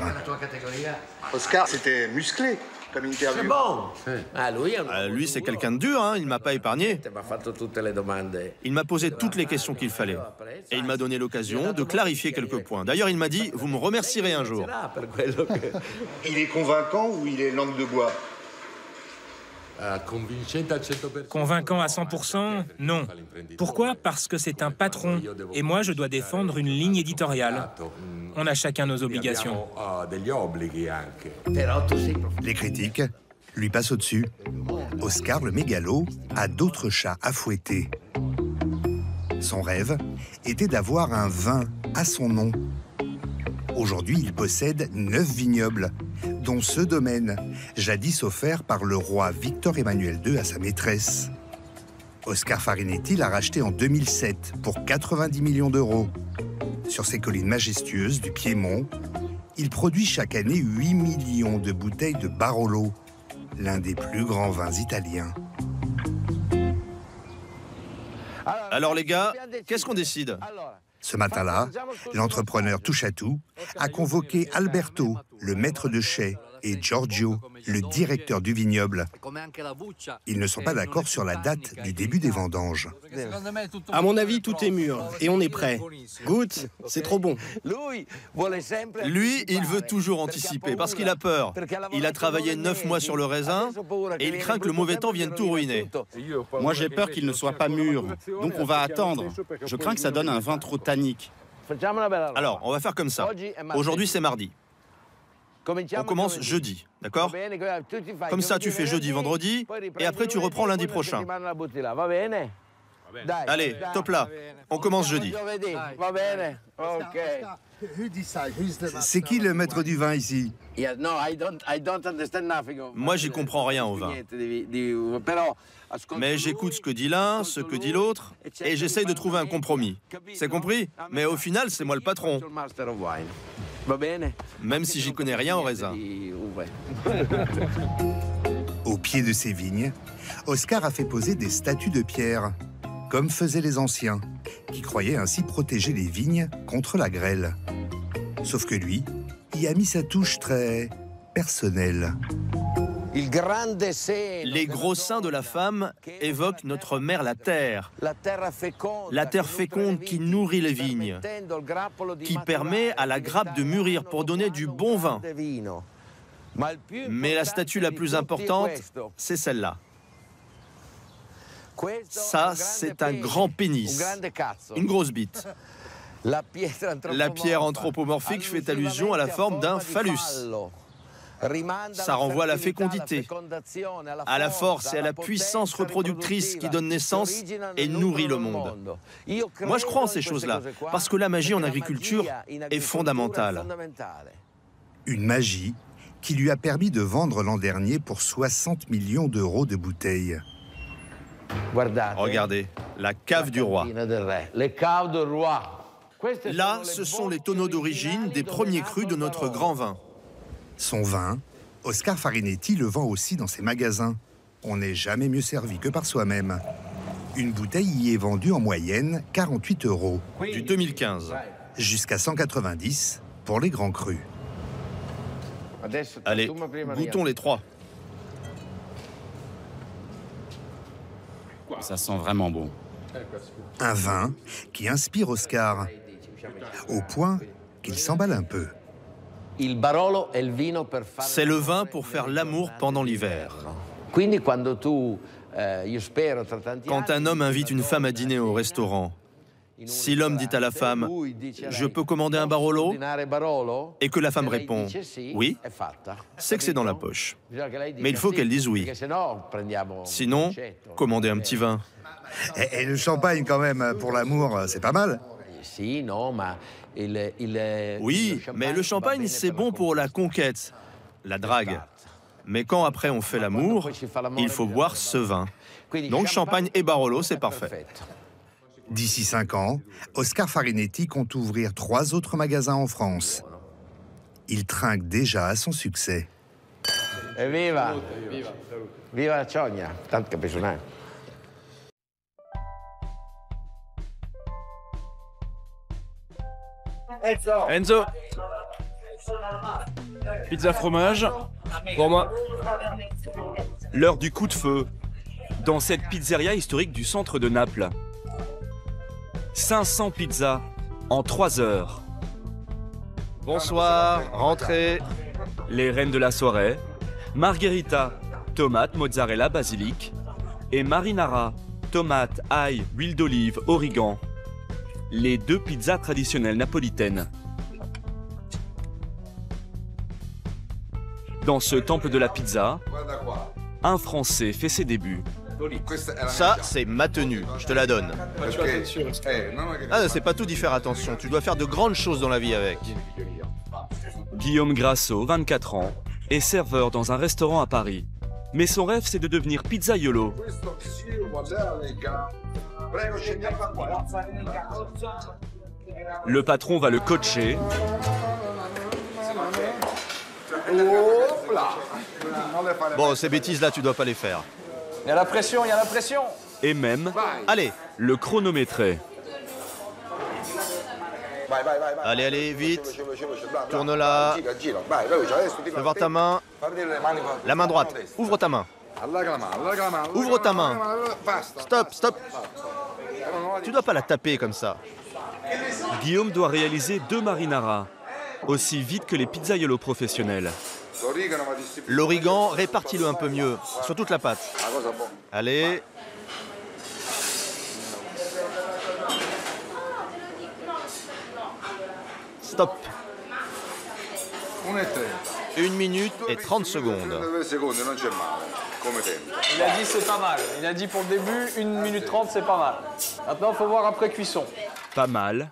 Oscar, c'était musclé comme interview. C'est bon. Lui, c'est quelqu'un de dur, hein, il ne m'a pas épargné. Il m'a posé toutes les questions qu'il fallait. Et il m'a donné l'occasion de clarifier quelques points. D'ailleurs, il m'a dit, vous me remercierez un jour. Il est convaincant ou il est langue de bois? Convaincant à 100%? Non. Pourquoi? Parce que c'est un patron. Et moi, je dois défendre une ligne éditoriale. On a chacun nos obligations. Les critiques lui passent au-dessus. Oscar, le mégalo, a d'autres chats à fouetter. Son rêve était d'avoir un vin à son nom. Aujourd'hui, il possède 9 vignobles, dont ce domaine, jadis offert par le roi Victor Emmanuel II à sa maîtresse. Oscar Farinetti l'a racheté en 2007 pour 90 millions d'euros. Sur ces collines majestueuses du Piémont, il produit chaque année 8 millions de bouteilles de Barolo, l'un des plus grands vins italiens. Alors les gars, qu'est-ce qu'on décide? Ce matin-là, l'entrepreneur touche-à-tout a convoqué Alberto, le maître de chai, et Giorgio, le directeur du vignoble. Ils ne sont pas d'accord sur la date du début des vendanges. À mon avis, tout est mûr et on est prêt. Goûte, c'est trop bon. Lui, il veut toujours anticiper parce qu'il a peur. Il a travaillé 9 mois sur le raisin et il craint que le mauvais temps vienne tout ruiner. Moi, j'ai peur qu'il ne soit pas mûr, donc on va attendre. Je crains que ça donne un vin trop tannique. Alors, on va faire comme ça. Aujourd'hui, c'est mardi. On commence jeudi, d'accord? Comme ça, tu fais jeudi, vendredi, et après tu reprends lundi prochain. Allez, top là, on commence jeudi. C'est qui le maître du vin ici? Moi, j'y comprends rien au vin. Mais j'écoute ce que dit l'un, ce que dit l'autre, et j'essaye de trouver un compromis. C'est compris? Mais au final, c'est moi le patron. Même si j'y connais rien au raisin. Au pied de ces vignes, Oscar a fait poser des statues de pierre, comme faisaient les anciens, qui croyaient ainsi protéger les vignes contre la grêle. Sauf que lui y a mis sa touche très personnelle. Les gros seins de la femme évoquent notre mère la terre féconde qui nourrit les vignes, qui permet à la grappe de mûrir pour donner du bon vin. Mais la statue la plus importante, c'est celle-là. Ça, c'est un grand pénis, une grosse bite. La pierre anthropomorphique fait allusion à la forme d'un phallus. Ça renvoie à la fécondité, à la force et à la puissance reproductrice qui donne naissance et nourrit le monde. Moi, je crois en ces choses-là, parce que la magie en agriculture est fondamentale. Une magie qui lui a permis de vendre l'an dernier pour 60 millions d'euros de bouteilles. Regardez, la cave du roi. Là, ce sont les tonneaux d'origine des premiers crus de notre grand vin. Son vin, Oscar Farinetti le vend aussi dans ses magasins. On n'est jamais mieux servi que par soi-même. Une bouteille y est vendue en moyenne 48 euros. Du 2015. Jusqu'à 190 pour les grands crus. Allez, goûtons les trois. Ça sent vraiment bon. Un vin qui inspire Oscar, au point qu'il s'emballe un peu. C'est le vin pour faire l'amour pendant l'hiver. Quand un homme invite une femme à dîner au restaurant, si l'homme dit à la femme « Je peux commander un Barolo ?» et que la femme répond « Oui », c'est que c'est dans la poche. Mais il faut qu'elle dise oui. Sinon, commandez un petit vin. Et le champagne quand même, pour l'amour, c'est pas mal. Oui, mais le champagne, c'est bon pour la conquête, la drague. Mais quand après on fait l'amour, il faut boire ce vin. Donc champagne et Barolo, c'est parfait. D'ici 5 ans, Oscar Farinetti compte ouvrir 3 autres magasins en France. Il trinque déjà à son succès. Evviva! Viva la Ciogna! Tanto capisco neanche. Enzo. Pizza fromage. Pour moi. L'heure du coup de feu. Dans cette pizzeria historique du centre de Naples. 500 pizzas en 3 heures. Bonsoir, rentrez. Les reines de la soirée, margherita, tomate, mozzarella, basilic, et marinara, tomate, ail, huile d'olive, origan. Les 2 pizzas traditionnelles napolitaines. Dans ce temple de la pizza, un Français fait ses débuts. Ça, c'est ma tenue, je te la donne. Ah, c'est pas tout d'y faire attention, tu dois faire de grandes choses dans la vie avec. Guillaume Grasso, 24 ans, est serveur dans un restaurant à Paris. Mais son rêve, c'est de devenir pizzaiolo. Le patron va le coacher. Bon, ces bêtises-là, tu dois pas les faire. Il y a la pression, il y a la pression. Et même, allez, le chronométrer. Allez, allez, vite. Tourne là. Fais voir ta main. La main droite. Ouvre ta main. Ouvre ta main. Stop, stop. Tu dois pas la taper comme ça. Guillaume doit réaliser 2 marinara, aussi vite que les pizzaiolos professionnels. L'origan, répartis-le un peu mieux, sur toute la pâte. Allez. Stop. 1 minute et 30 secondes. Il a dit c'est pas mal. Il a dit pour le début, 1 minute 30, c'est pas mal. Maintenant, il faut voir après cuisson. Pas mal,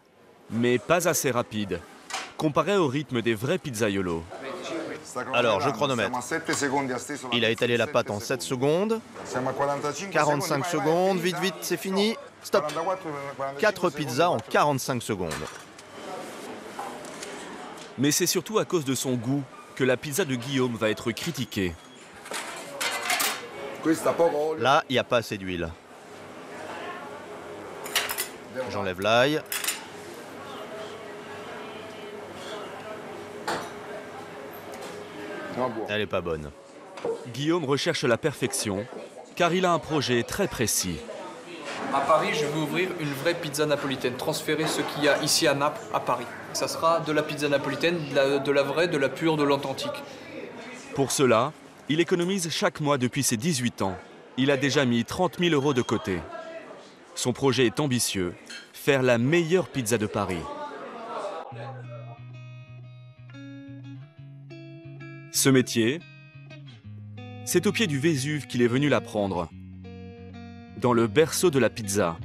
mais pas assez rapide, comparé au rythme des vrais pizzaiolos. Alors, je chronomètre. Il a étalé la pâte en 7 secondes. 45 secondes, vite, vite, c'est fini. Stop. 4 pizzas en 45 secondes. Mais c'est surtout à cause de son goût que la pizza de Guillaume va être critiquée. Là, il n'y a pas assez d'huile. J'enlève l'ail. Elle n'est pas bonne. Guillaume recherche la perfection, car il a un projet très précis. À Paris, je veux ouvrir une vraie pizza napolitaine, transférer ce qu'il y a ici à Naples, à Paris. Ça sera de la pizza napolitaine, de la vraie, de la pure, de l'authentique. Pour cela, il économise chaque mois depuis ses 18 ans. Il a déjà mis 30 000 € de côté. Son projet est ambitieux, faire la meilleure pizza de Paris. Ce métier, c'est au pied du Vésuve qu'il est venu l'apprendre, dans le berceau de la pizza.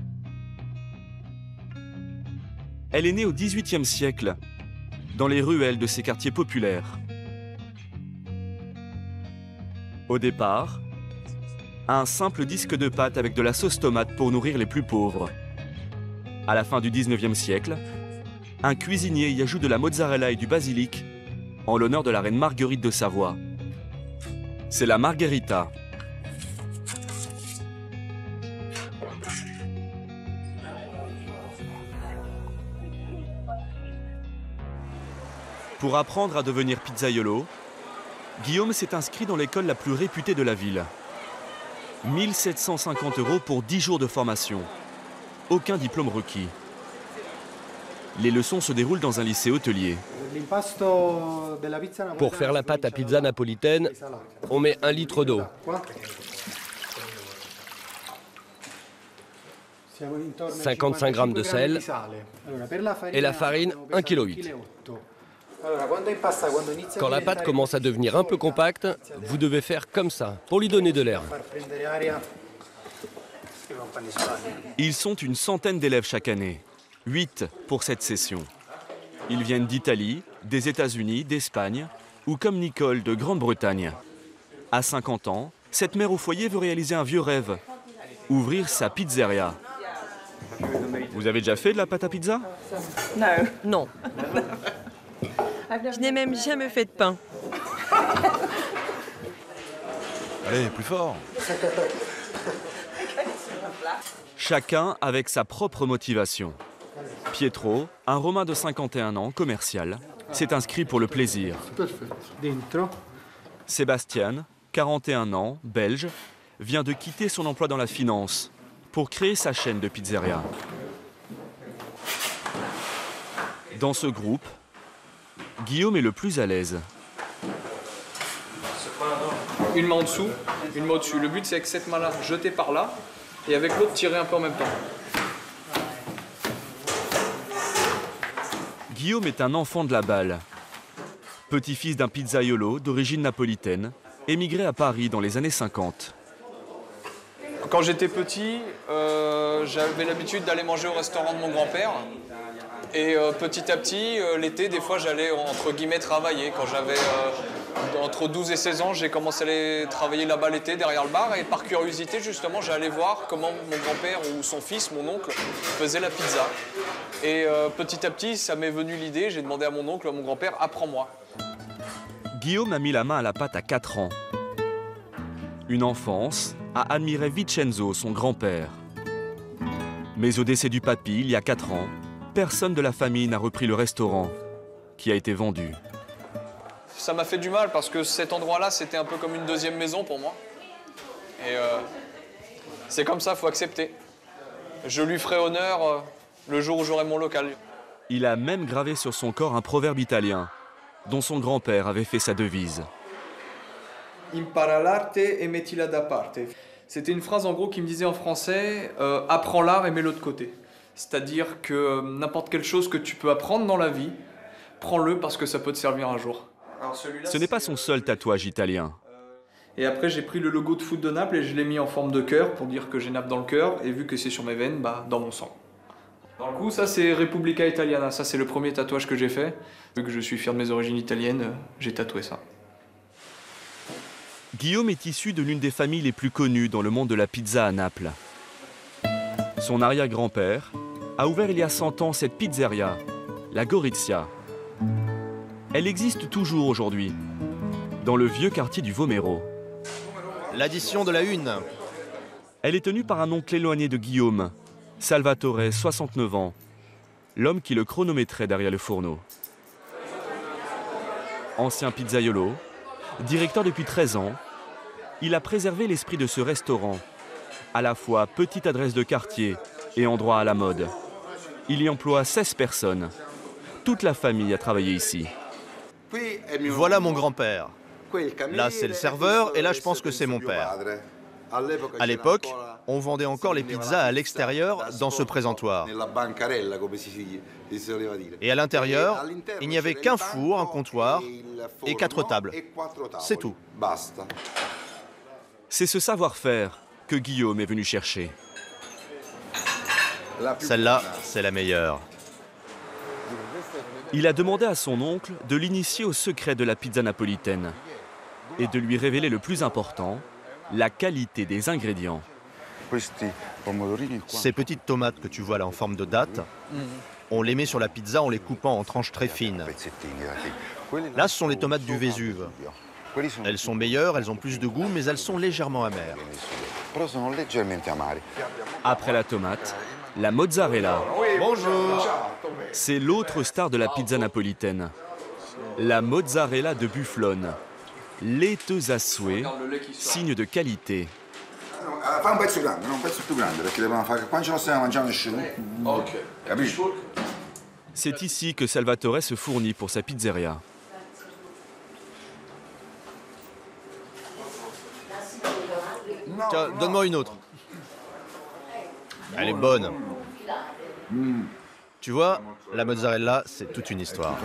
Elle est née au XVIIIe siècle, dans les ruelles de ces quartiers populaires. Au départ, un simple disque de pâte avec de la sauce tomate pour nourrir les plus pauvres. À la fin du XIXe siècle, un cuisinier y ajoute de la mozzarella et du basilic en l'honneur de la reine Marguerite de Savoie. C'est la margherita. Pour apprendre à devenir pizzaiolo, Guillaume s'est inscrit dans l'école la plus réputée de la ville. 1 750 € pour 10 jours de formation. Aucun diplôme requis. Les leçons se déroulent dans un lycée hôtelier. Pour faire la pâte à pizza napolitaine, on met 1 litre d'eau. 55 g de sel et la farine 1,8 kg. Quand la pâte commence à devenir un peu compacte, vous devez faire comme ça pour lui donner de l'air. Ils sont une centaine d'élèves chaque année, 8 pour cette session. Ils viennent d'Italie, des États-Unis, d'Espagne ou comme Nicole de Grande-Bretagne. À 50 ans, cette mère au foyer veut réaliser un vieux rêve, ouvrir sa pizzeria. Vous avez déjà fait de la pâte à pizza? Non. Je n'ai même jamais fait de pain. Allez, plus fort. Chacun avec sa propre motivation. Pietro, un Romain de 51 ans, commercial, s'est inscrit pour le plaisir. Sébastien, 41 ans, belge, vient de quitter son emploi dans la finance pour créer sa chaîne de pizzeria. Dans ce groupe, Guillaume est le plus à l'aise. Une main en dessous, une main au-dessus. Le but, c'est avec cette main-là, jeter par là, et avec l'autre, tirer un peu en même temps. Guillaume est un enfant de la balle. Petit-fils d'un pizzaiolo d'origine napolitaine, émigré à Paris dans les années 50. Quand j'étais petit, j'avais l'habitude d'aller manger au restaurant de mon grand-père. Et petit à petit, l'été, des fois, j'allais, entre guillemets, travailler. Quand j'avais Entre 12 et 16 ans, j'ai commencé à aller travailler là-bas l'été, derrière le bar. Et par curiosité, justement, j'allais voir comment mon grand-père ou son fils, mon oncle, faisait la pizza. Et petit à petit, ça m'est venu l'idée. J'ai demandé à mon oncle, à mon grand-père, apprends-moi. Guillaume a mis la main à la pâte à 4 ans. Une enfance à admirer Vincenzo, son grand-père. Mais au décès du papy, il y a 4 ans, personne de la famille n'a repris le restaurant, qui a été vendu. Ça m'a fait du mal parce que cet endroit-là, c'était un peu comme une deuxième maison pour moi. Et c'est comme ça, il faut accepter. Je lui ferai honneur le jour où j'aurai mon local. Il a même gravé sur son corps un proverbe italien, dont son grand-père avait fait sa devise. Impara l'arte e mettila da parte. C'était une phrase en gros qui me disait en français apprends l'art et mets-le de côté. C'est-à-dire que n'importe quelle chose que tu peux apprendre dans la vie, prends-le parce que ça peut te servir un jour. Alors, ce n'est pas son seul tatouage italien. Et après j'ai pris le logo de foot de Naples et je l'ai mis en forme de cœur pour dire que j'ai Naples dans le cœur et vu que c'est sur mes veines, bah dans mon sang. Dans le coup, ça c'est Repubblica Italiana, ça c'est le premier tatouage que j'ai fait. Vu que je suis fier de mes origines italiennes, j'ai tatoué ça. Guillaume est issu de l'une des familles les plus connues dans le monde de la pizza à Naples. Son arrière-grand-père a ouvert il y a 100 ans cette pizzeria, la Gorizia. Elle existe toujours aujourd'hui, dans le vieux quartier du Vomero. L'addition de la une. Elle est tenue par un oncle éloigné de Guillaume, Salvatore, 69 ans, l'homme qui le chronométrait derrière le fourneau. Ancien pizzaiolo, directeur depuis 13 ans, il a préservé l'esprit de ce restaurant, à la fois petite adresse de quartier et endroit à la mode. Il y emploie 16 personnes. Toute la famille a travaillé ici. Voilà mon grand-père. Là, c'est le serveur, et là, je pense que c'est mon père. À l'époque, on vendait encore les pizzas à l'extérieur, dans ce présentoir. Et à l'intérieur, il n'y avait qu'un four, un comptoir et 4 tables. C'est tout. C'est ce savoir-faire que Guillaume est venu chercher. Celle-là, c'est la meilleure. Il a demandé à son oncle de l'initier au secret de la pizza napolitaine et de lui révéler le plus important, la qualité des ingrédients. Ces petites tomates que tu vois là en forme de date, on les met sur la pizza en les coupant en tranches très fines. Là, ce sont les tomates du Vésuve. Elles sont meilleures, elles ont plus de goût, mais elles sont légèrement amères. Après la tomate, la mozzarella. Bonjour. C'est l'autre star de la pizza napolitaine. La mozzarella de bufflone, laiteuse à souhait, signe de qualité. Fai un pezzo grande, no? Un pezzo più grande, perché devono fare. Quando ce lo stiamo mangiando nessuno. Ok. Capisci? C'est ici que Salvatore se fournit pour sa pizzeria. Tiens, donne-moi une autre. Elle est bonne. Tu vois, la mozzarella, c'est toute une histoire.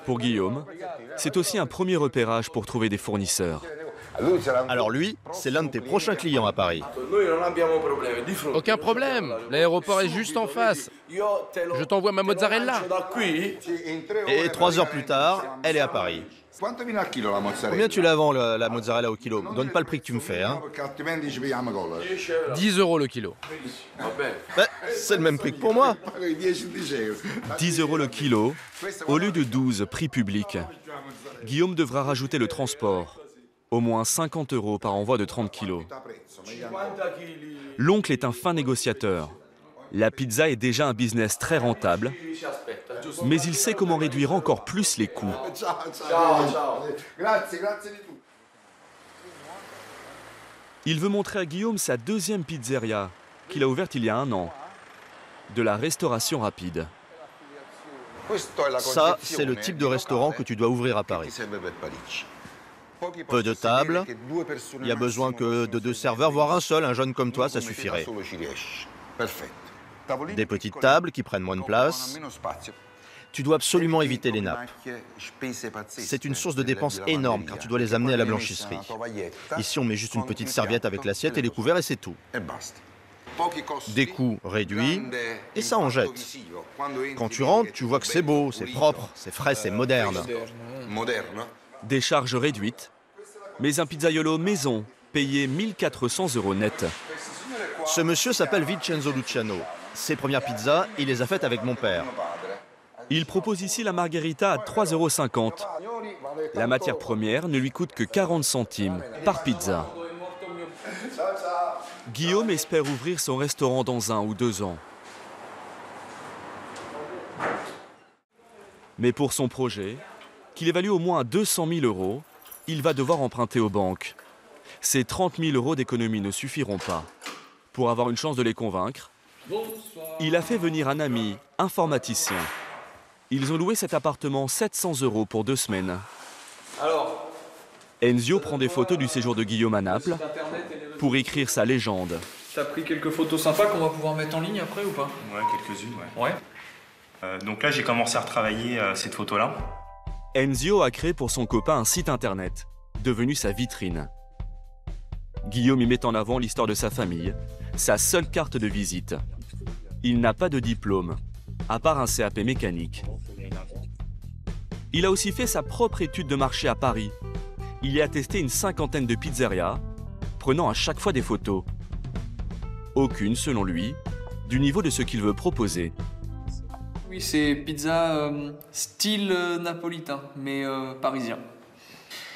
Pour Guillaume, c'est aussi un premier repérage pour trouver des fournisseurs. Alors lui, c'est l'un de tes prochains clients à Paris. Aucun problème, l'aéroport est juste en face. Je t'envoie ma mozzarella. Et 3 heures plus tard, elle est à Paris. Combien tu la vends, la mozzarella au kilo? Donne pas le prix que tu me fais, hein. 10 € le kilo. Ben, c'est le même prix que pour moi. 10 € le kilo, au lieu de 12 prix public. Guillaume devra rajouter le transport. Au moins 50 € par envoi de 30 kilos. L'oncle est un fin négociateur. La pizza est déjà un business très rentable, mais il sait comment réduire encore plus les coûts. Il veut montrer à Guillaume sa deuxième pizzeria, qu'il a ouverte il y a 1 an. De la restauration rapide. Ça, c'est le type de restaurant que tu dois ouvrir à Paris. Peu de tables, il n'y a besoin que de 2 serveurs, voire un seul, un jeune comme toi, ça suffirait. Des petites tables qui prennent moins de place. Tu dois absolument éviter les nappes. C'est une source de dépenses énorme car tu dois les amener à la blanchisserie. Ici, on met juste une petite serviette avec l'assiette et les couverts et c'est tout. Des coûts réduits, et ça en jette. Quand tu rentres, tu vois que c'est beau, c'est propre, c'est frais, c'est moderne. Des charges réduites, mais un pizzaiolo maison payé 1 400 € net. Ce monsieur s'appelle Vincenzo Luciano. Ses premières pizzas, il les a faites avec mon père. Il propose ici la margherita à 3,50 €. La matière première ne lui coûte que 40 centimes par pizza. Guillaume espère ouvrir son restaurant dans 1 ou 2 ans. Mais pour son projet, qu'il évalue au moins à 200 000 €, il va devoir emprunter aux banques. Ces 30 000 € d'économie ne suffiront pas. Pour avoir une chance de les convaincre, il a fait venir un ami, informaticien. Ils ont loué cet appartement 700 € pour 2 semaines. Alors, Enzio prend des photos du séjour de Guillaume à Naples pour écrire sa légende. T'as pris quelques photos sympas qu'on va pouvoir mettre en ligne après ou pas? Ouais, quelques-unes, ouais. Donc là, j'ai commencé à retravailler cette photo-là. Enzio a créé pour son copain un site internet, devenu sa vitrine. Guillaume y met en avant l'histoire de sa famille, sa seule carte de visite. Il n'a pas de diplôme, à part un CAP mécanique. Il a aussi fait sa propre étude de marché à Paris. Il y a testé une 50aine de pizzerias, prenant à chaque fois des photos. Aucune, selon lui, du niveau de ce qu'il veut proposer. Oui, c'est pizza style napolitain, mais parisien.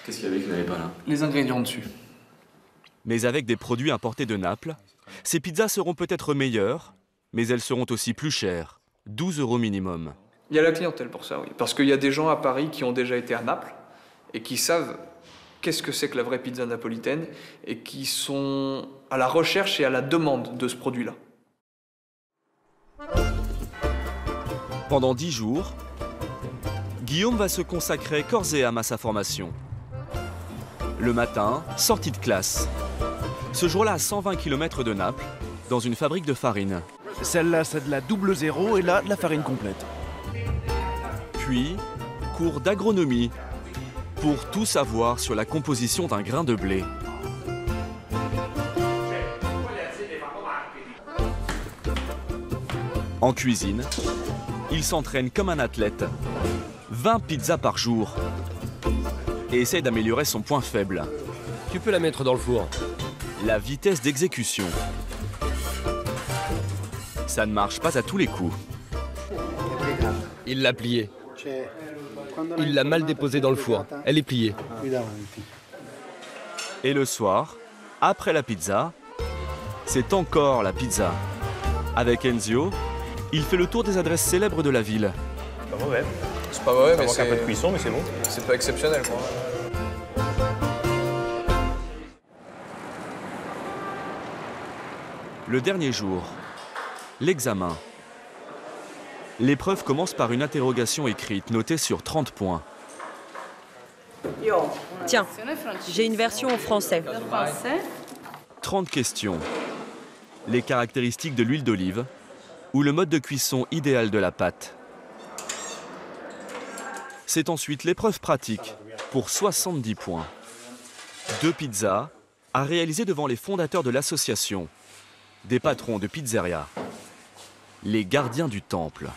Qu'est-ce qu'il y avait que vous n'avez pas là? Les ingrédients dessus. Mais avec des produits importés de Naples, ces pizzas seront peut-être meilleures, mais elles seront aussi plus chères, 12 € minimum. Il y a la clientèle pour ça, oui. Parce qu'il y a des gens à Paris qui ont déjà été à Naples et qui savent qu'est-ce que c'est que la vraie pizza napolitaine et qui sont à la recherche et à la demande de ce produit-là. Pendant 10 jours, Guillaume va se consacrer corps et âme à sa formation. Le matin, sortie de classe. Ce jour-là, à 120 km de Naples, dans une fabrique de farine. Celle-là, c'est de la 00 et là, de la farine complète. Puis, cours d'agronomie, pour tout savoir sur la composition d'un grain de blé. En cuisine, il s'entraîne comme un athlète. 20 pizzas par jour. Et essaie d'améliorer son point faible. Tu peux la mettre dans le four. La vitesse d'exécution. Ça ne marche pas à tous les coups. Il l'a pliée. Il l'a mal déposée dans le four. Elle est pliée. Et le soir, après la pizza, c'est encore la pizza. Avec Enzio, il fait le tour des adresses célèbres de la ville. Pas mauvais. C'est pas mauvais, ça mais manque un peu de cuisson, mais c'est bon. C'est pas exceptionnel, quoi. Le dernier jour, l'examen. L'épreuve commence par une interrogation écrite notée sur 30 points. Tiens, j'ai une version en français. 30 questions. Les caractéristiques de l'huile d'olive ou le mode de cuisson idéal de la pâte. C'est ensuite l'épreuve pratique pour 70 points. 2 pizzas à réaliser devant les fondateurs de l'association, des patrons de pizzeria, les gardiens du temple.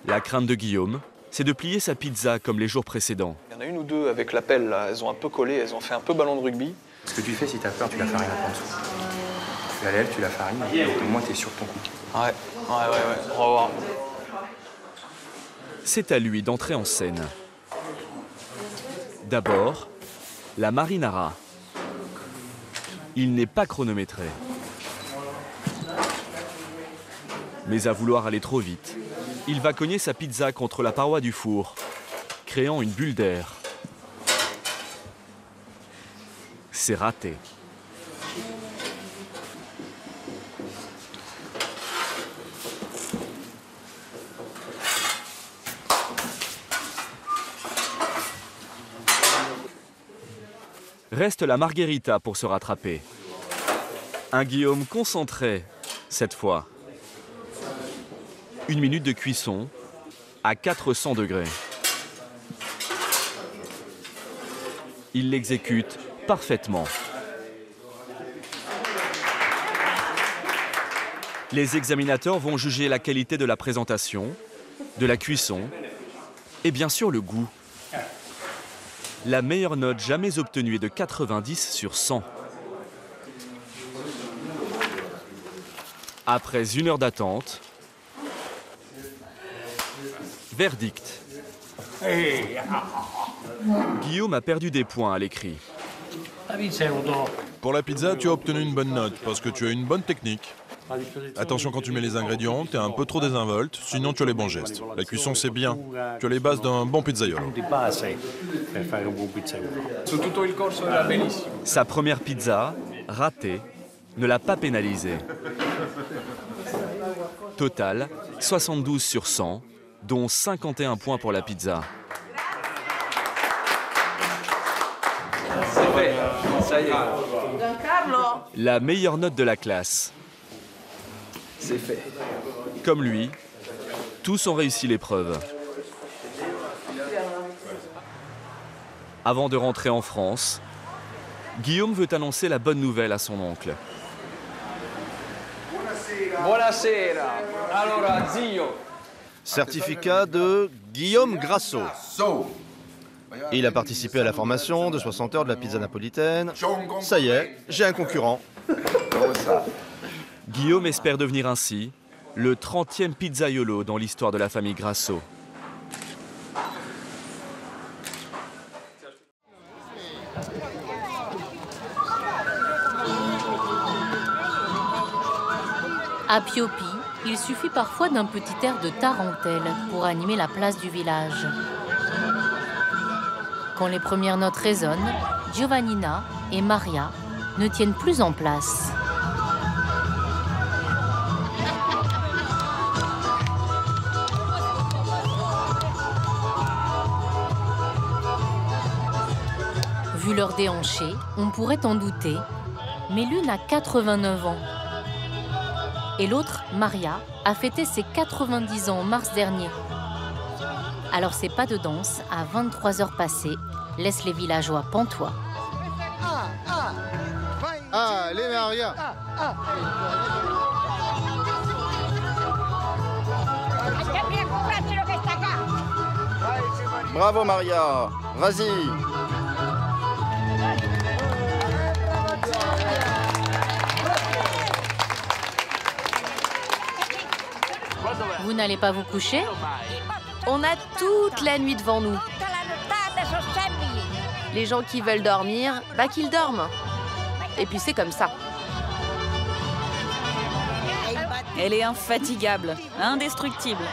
La crainte de Guillaume, c'est de plier sa pizza comme les jours précédents. Il y en a une ou deux avec la pelle, là, elles ont un peu collé, elles ont fait un peu ballon de rugby. Ce que tu fais, si t'as peur, tu la farines un peu en dessous. Tu fais à l'aile, tu la farines, et au moins t'es sur ton coup. Ouais, on va voir. C'est à lui d'entrer en scène. D'abord, la marinara. Il n'est pas chronométré. Mais à vouloir aller trop vite, il va cogner sa pizza contre la paroi du four, créant une bulle d'air. C'est raté. Reste la margherita pour se rattraper. Un Guillaume concentré, cette fois. 1 minute de cuisson à 400 degrés. Il l'exécute parfaitement. Les examinateurs vont juger la qualité de la présentation, de la cuisson et bien sûr le goût. La meilleure note jamais obtenue est de 90 sur 100. Après 1 heure d'attente, verdict. Guillaume a perdu des points à l'écrit. Pour la pizza, tu as obtenu une bonne note parce que tu as une bonne technique. Attention quand tu mets les ingrédients, tu es un peu trop désinvolte, sinon tu as les bons gestes. La cuisson c'est bien, tu as les bases d'un bon pizzaiolo. Sa première pizza, ratée, ne l'a pas pénalisé. Total, 72 sur 100, dont 51 points pour la pizza. C'est fait, ça y est. La meilleure note de la classe. C'est fait. Comme lui, tous ont réussi l'épreuve. Avant de rentrer en France, Guillaume veut annoncer la bonne nouvelle à son oncle. Buonasera. Allora, zio. Certificat de Guillaume Grasso. Il a participé à la formation de 60 heures de la pizza napolitaine. Ça y est, j'ai un concurrent. Guillaume espère devenir ainsi le 30e pizzaiolo dans l'histoire de la famille Grasso. À Piopi, il suffit parfois d'un petit air de tarentelle pour animer la place du village. Quand les premières notes résonnent, Giovannina et Maria ne tiennent plus en place. Vu leur déhanché, on pourrait en douter, mais l'une a 89 ans. Et l'autre, Maria, a fêté ses 90 ans en mars dernier. Alors ces pas de danse, à 23 heures passées, laissent les villageois pantois. Allez Maria. Bravo Maria, vas-y. Vous n'allez pas vous coucher? On a toute la nuit devant nous. Les gens qui veulent dormir, bah qu'ils dorment. Et puis c'est comme ça. Elle est infatigable, indestructible.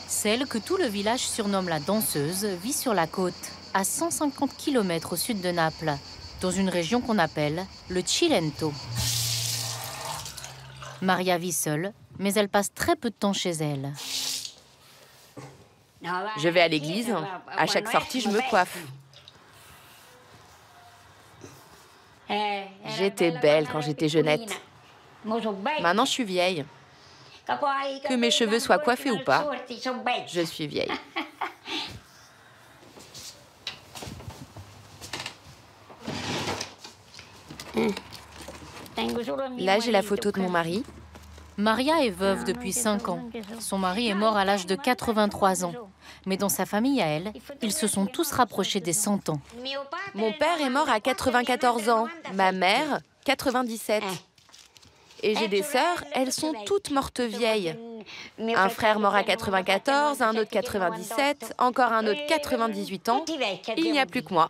Celle que tout le village surnomme la danseuse vit sur la côte, à 150 km au sud de Naples, dans une région qu'on appelle le Cilento. Maria vit seule, mais elle passe très peu de temps chez elle. Je vais à l'église. À chaque sortie, je me coiffe. J'étais belle quand j'étais jeunette. Maintenant, je suis vieille. Que mes cheveux soient coiffés ou pas, je suis vieille. Là, j'ai la photo de mon mari. Maria est veuve depuis 5 ans. Son mari est mort à l'âge de 83 ans. Mais dans sa famille à elle, ils se sont tous rapprochés des 100 ans. Mon père est mort à 94 ans. Ma mère, 97. Et j'ai des sœurs, elles sont toutes mortes vieilles. Un frère mort à 94, un autre 97, encore un autre 98 ans. Il n'y a plus que moi.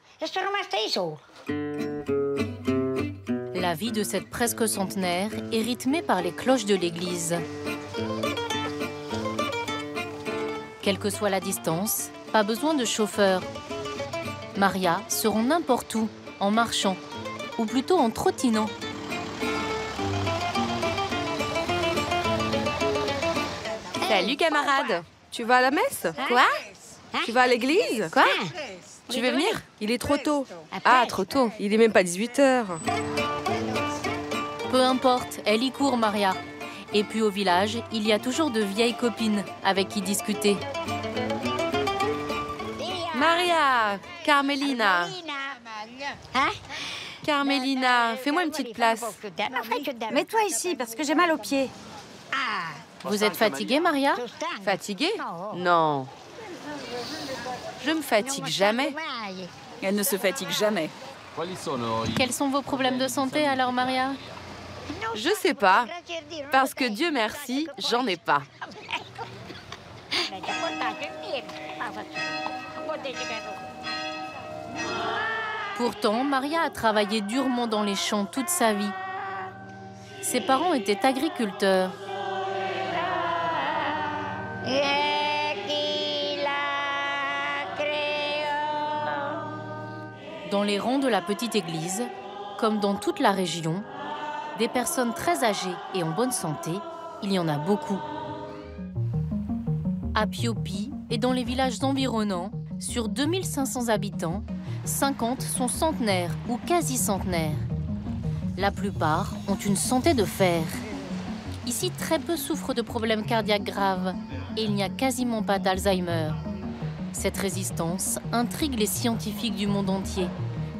La vie de cette presque centenaire est rythmée par les cloches de l'église. Quelle que soit la distance, pas besoin de chauffeur. Maria se rend n'importe où, en marchant, ou plutôt en trottinant. Salut camarade. Tu vas à la messe? Quoi? Tu vas à l'église? Quoi? Tu veux venir? Il est trop tôt. Ah, trop tôt. Il est même pas 18 h. Peu importe, elle y court, Maria. Et puis au village, il y a toujours de vieilles copines avec qui discuter. Maria, Carmelina. Carmélina, fais-moi une petite place. Mets-toi ici, parce que j'ai mal aux pieds. Vous êtes fatiguée, Maria? Fatiguée? Non. Je me fatigue jamais. Elle ne se fatigue jamais. Quels sont vos problèmes de santé alors, Maria? Je sais pas. Parce que Dieu merci, j'en ai pas. Pourtant, Maria a travaillé durement dans les champs toute sa vie. Ses parents étaient agriculteurs. Dans les rangs de la petite église, comme dans toute la région, des personnes très âgées et en bonne santé, il y en a beaucoup. À Piopi et dans les villages environnants, sur 2500 habitants, 50 sont centenaires ou quasi-centenaires. La plupart ont une santé de fer. Ici, très peu souffrent de problèmes cardiaques graves et il n'y a quasiment pas d'Alzheimer. Cette résistance intrigue les scientifiques du monde entier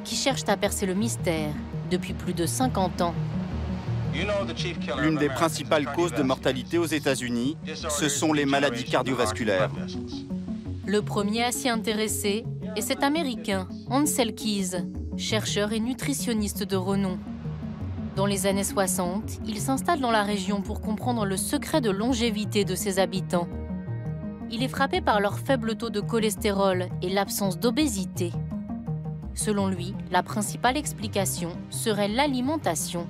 qui cherchent à percer le mystère depuis plus de 50 ans. L'une des principales causes de mortalité aux États-Unis, ce sont les maladies cardiovasculaires. Le premier à s'y intéresser est cet Américain, Ansel Keys, chercheur et nutritionniste de renom. Dans les années 60, il s'installe dans la région pour comprendre le secret de longévité de ses habitants. Il est frappé par leur faible taux de cholestérol et l'absence d'obésité. Selon lui, la principale explication serait l'alimentation.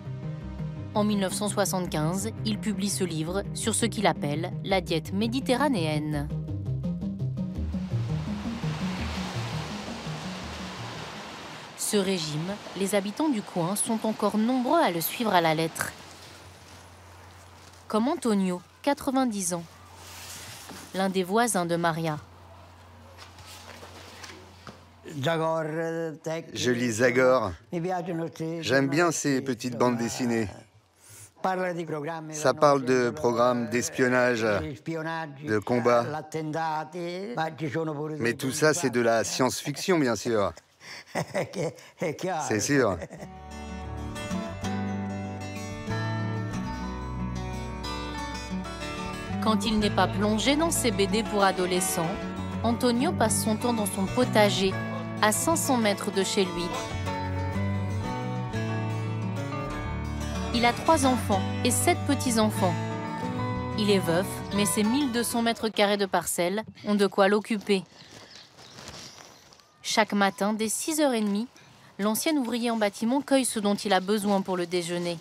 En 1975, il publie ce livre sur ce qu'il appelle la diète méditerranéenne. Ce régime, les habitants du coin sont encore nombreux à le suivre à la lettre. Comme Antonio, 90 ans, l'un des voisins de Maria. Je lis Zagor. J'aime bien ces petites bandes dessinées. Ça parle de programmes d'espionnage, de combat. Mais tout ça, c'est de la science-fiction, bien sûr. C'est sûr. Quand il n'est pas plongé dans ses BD pour adolescents, Antonio passe son temps dans son potager, à 500 mètres de chez lui. Il a 3 enfants et 7 petits-enfants. Il est veuf, mais ses 1200 mètres carrés de parcelles ont de quoi l'occuper. Chaque matin, dès 6h30, l'ancien ouvrier en bâtiment cueille ce dont il a besoin pour le déjeuner.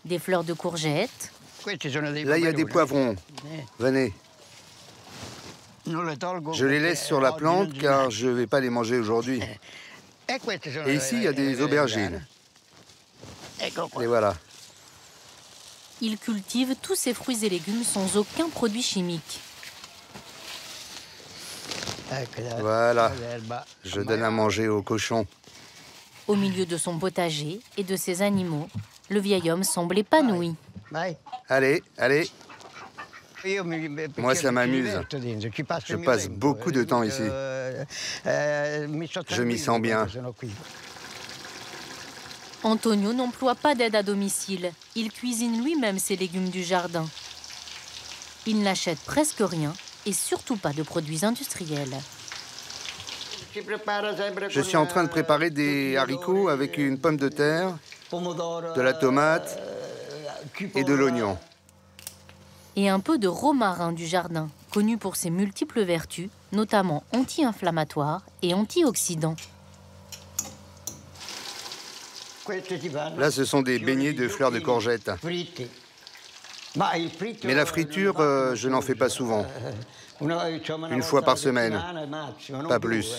Des fleurs de courgettes. Là, il y a des poivrons. Venez. Je les laisse sur la plante car je ne vais pas les manger aujourd'hui. Et ici, il y a des aubergines. Et voilà. Il cultive tous ses fruits et légumes sans aucun produit chimique. Voilà. Je donne à manger aux cochons. Au milieu de son potager et de ses animaux, le vieil homme semble épanoui. Allez, allez. Moi, ça m'amuse. Je passe beaucoup de temps ici. Je m'y sens bien. Antonio n'emploie pas d'aide à domicile. Il cuisine lui-même ses légumes du jardin. Il n'achète presque rien et surtout pas de produits industriels. Je suis en train de préparer des haricots avec une pomme de terre, de la tomate et de l'oignon. Et un peu de romarin du jardin, connu pour ses multiples vertus, notamment anti-inflammatoires et antioxydants. Là, ce sont des beignets de fleurs de courgette. Mais la friture, je n'en fais pas souvent. Une fois par semaine, pas plus.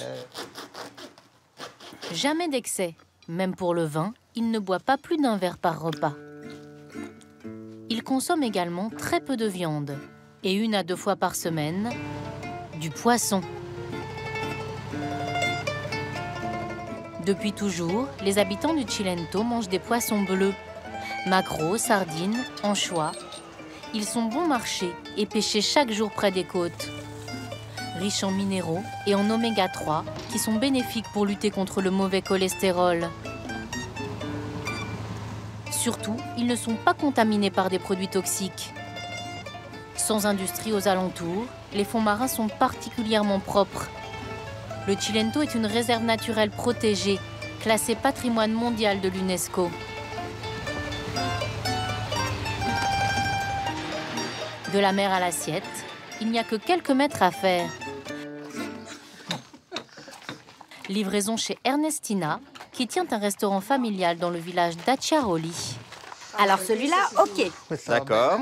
Jamais d'excès. Même pour le vin, il ne boit pas plus d'un verre par repas. Il consomme également très peu de viande. Et 1 à 2 fois par semaine, du poisson. Depuis toujours, les habitants du Cilento mangent des poissons bleus. Maquereaux, sardines, anchois. Ils sont bon marché et pêchés chaque jour près des côtes. Riches en minéraux et en oméga 3, qui sont bénéfiques pour lutter contre le mauvais cholestérol. Surtout, ils ne sont pas contaminés par des produits toxiques. Sans industrie aux alentours, les fonds marins sont particulièrement propres. Le Cilento est une réserve naturelle protégée, classée patrimoine mondial de l'UNESCO. De la mer à l'assiette, il n'y a que quelques mètres à faire. Livraison chez Ernestina, qui tient un restaurant familial dans le village d'Acciaroli. Alors celui-là, ok. D'accord.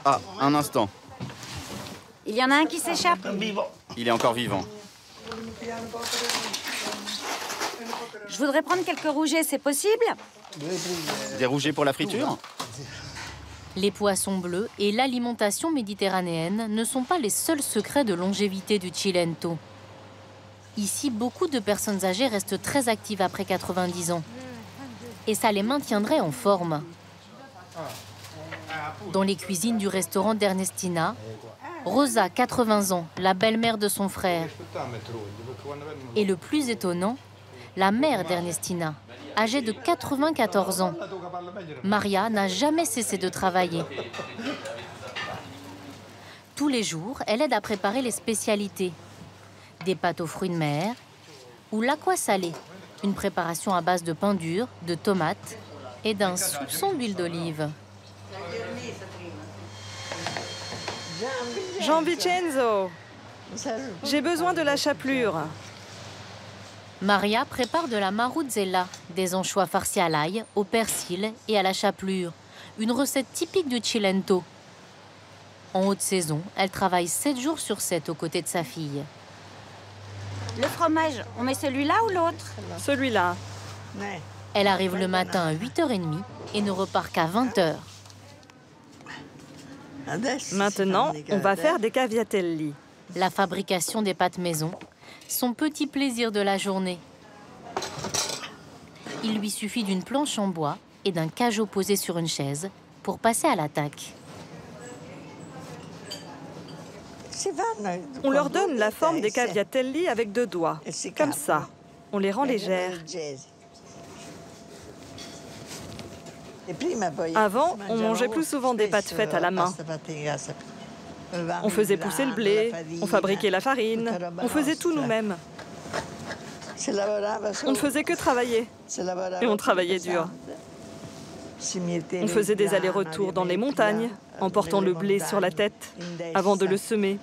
Ah, un instant. Il y en a un qui s'échappe. Il est encore vivant. Je voudrais prendre quelques rougets, c'est possible? Des rougets pour la friture? Les poissons bleus et l'alimentation méditerranéenne ne sont pas les seuls secrets de longévité du Cilento. Ici, beaucoup de personnes âgées restent très actives après 90 ans. Et ça les maintiendrait en forme. Dans les cuisines du restaurant d'Ernestina, Rosa, 80 ans, la belle-mère de son frère. Et le plus étonnant, la mère d'Ernestina, âgée de 94 ans. Maria n'a jamais cessé de travailler. Tous les jours, elle aide à préparer les spécialités. Des pâtes aux fruits de mer ou l'aqua salée, une préparation à base de pain dur, de tomates et d'un soupçon d'huile d'olive. Jean Vincenzo, j'ai besoin de la chapelure. Maria prépare de la maruzzella, des anchois farcis à l'ail, au persil et à la chapelure, une recette typique du Cilento. En haute saison, elle travaille 7 jours sur 7 aux côtés de sa fille. Le fromage, on met celui-là ou l'autre? Celui-là. Elle arrive le matin à 8h30 et ne repart qu'à 20h. Maintenant, on va faire des caviatelli. La fabrication des pâtes maison, son petit plaisir de la journée. Il lui suffit d'une planche en bois et d'un cajot posé sur une chaise pour passer à l'attaque. On leur donne la forme des caviatelli avec 2 doigts, comme ça. On les rend légères. Avant, on mangeait plus souvent des pâtes faites à la main. On faisait pousser le blé, on fabriquait la farine, on faisait tout nous-mêmes. On ne faisait que travailler, et on travaillait dur. On faisait des allers-retours dans les montagnes, en portant le blé sur la tête, avant de le semer.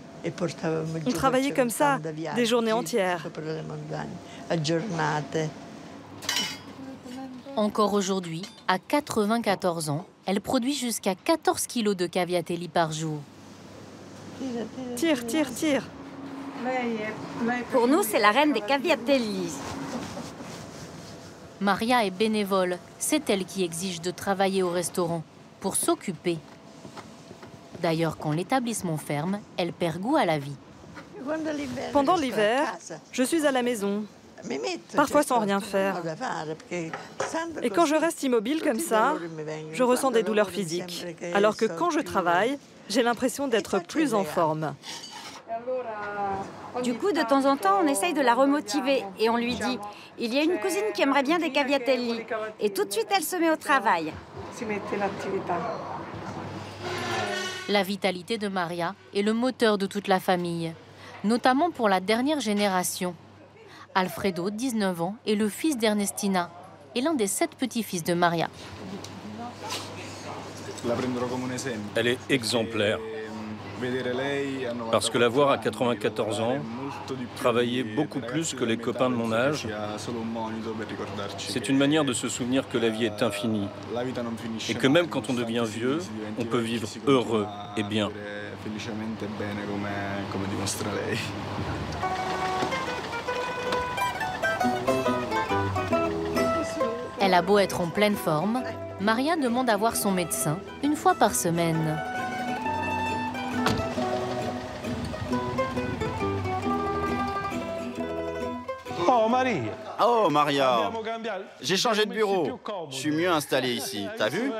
On travaillait comme ça, des journées entières. Encore aujourd'hui, à 94 ans, elle produit jusqu'à 14 kilos de caviatelli par jour. Tire, tire, tire. Pour nous, c'est la reine des caviatelli. Maria est bénévole. C'est elle qui exige de travailler au restaurant, pour s'occuper. D'ailleurs, quand l'établissement ferme, elle perd goût à la vie. Pendant l'hiver, je suis à la maison, parfois sans rien faire. Et quand je reste immobile comme ça, je ressens des douleurs physiques. Alors que quand je travaille, j'ai l'impression d'être plus en forme. Du coup, de temps en temps, on essaye de la remotiver et on lui dit « Il y a une cousine qui aimerait bien des caviatelli. » Et tout de suite, elle se met au travail. La vitalité de Maria est le moteur de toute la famille, notamment pour la dernière génération. Alfredo, 19 ans, est le fils d'Ernestina et l'un des 7 petits-fils de Maria. Elle est exemplaire. Parce que la voir à 94 ans, travailler beaucoup plus que les copains de mon âge, c'est une manière de se souvenir que la vie est infinie. Et que même quand on devient vieux, on peut vivre heureux et bien. Elle a beau être en pleine forme, Maria demande à voir son médecin une fois par semaine. Oh Maria, j'ai changé de bureau. Je suis mieux installé ici. T'as vu?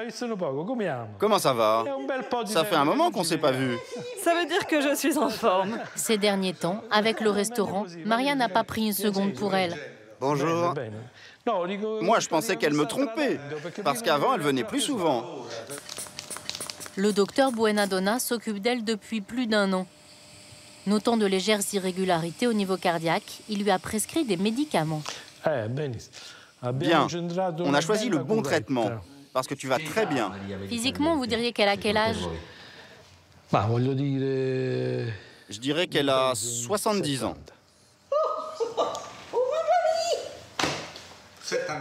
Comment ça va? Ça fait un moment qu'on s'est pas vu. Ça veut dire que je suis en forme. Ces derniers temps, avec le restaurant, Maria n'a pas pris une seconde pour elle. Bonjour. Moi, je pensais qu'elle me trompait, parce qu'avant, elle venait plus souvent. Le docteur Buenadonna s'occupe d'elle depuis plus d'1 an. Notant de légères irrégularités au niveau cardiaque, il lui a prescrit des médicaments. Bien, on a choisi le bon traitement, parce que tu vas très bien. Physiquement, vous diriez qu'elle a quel âge? Je dirais qu'elle a 70 ans.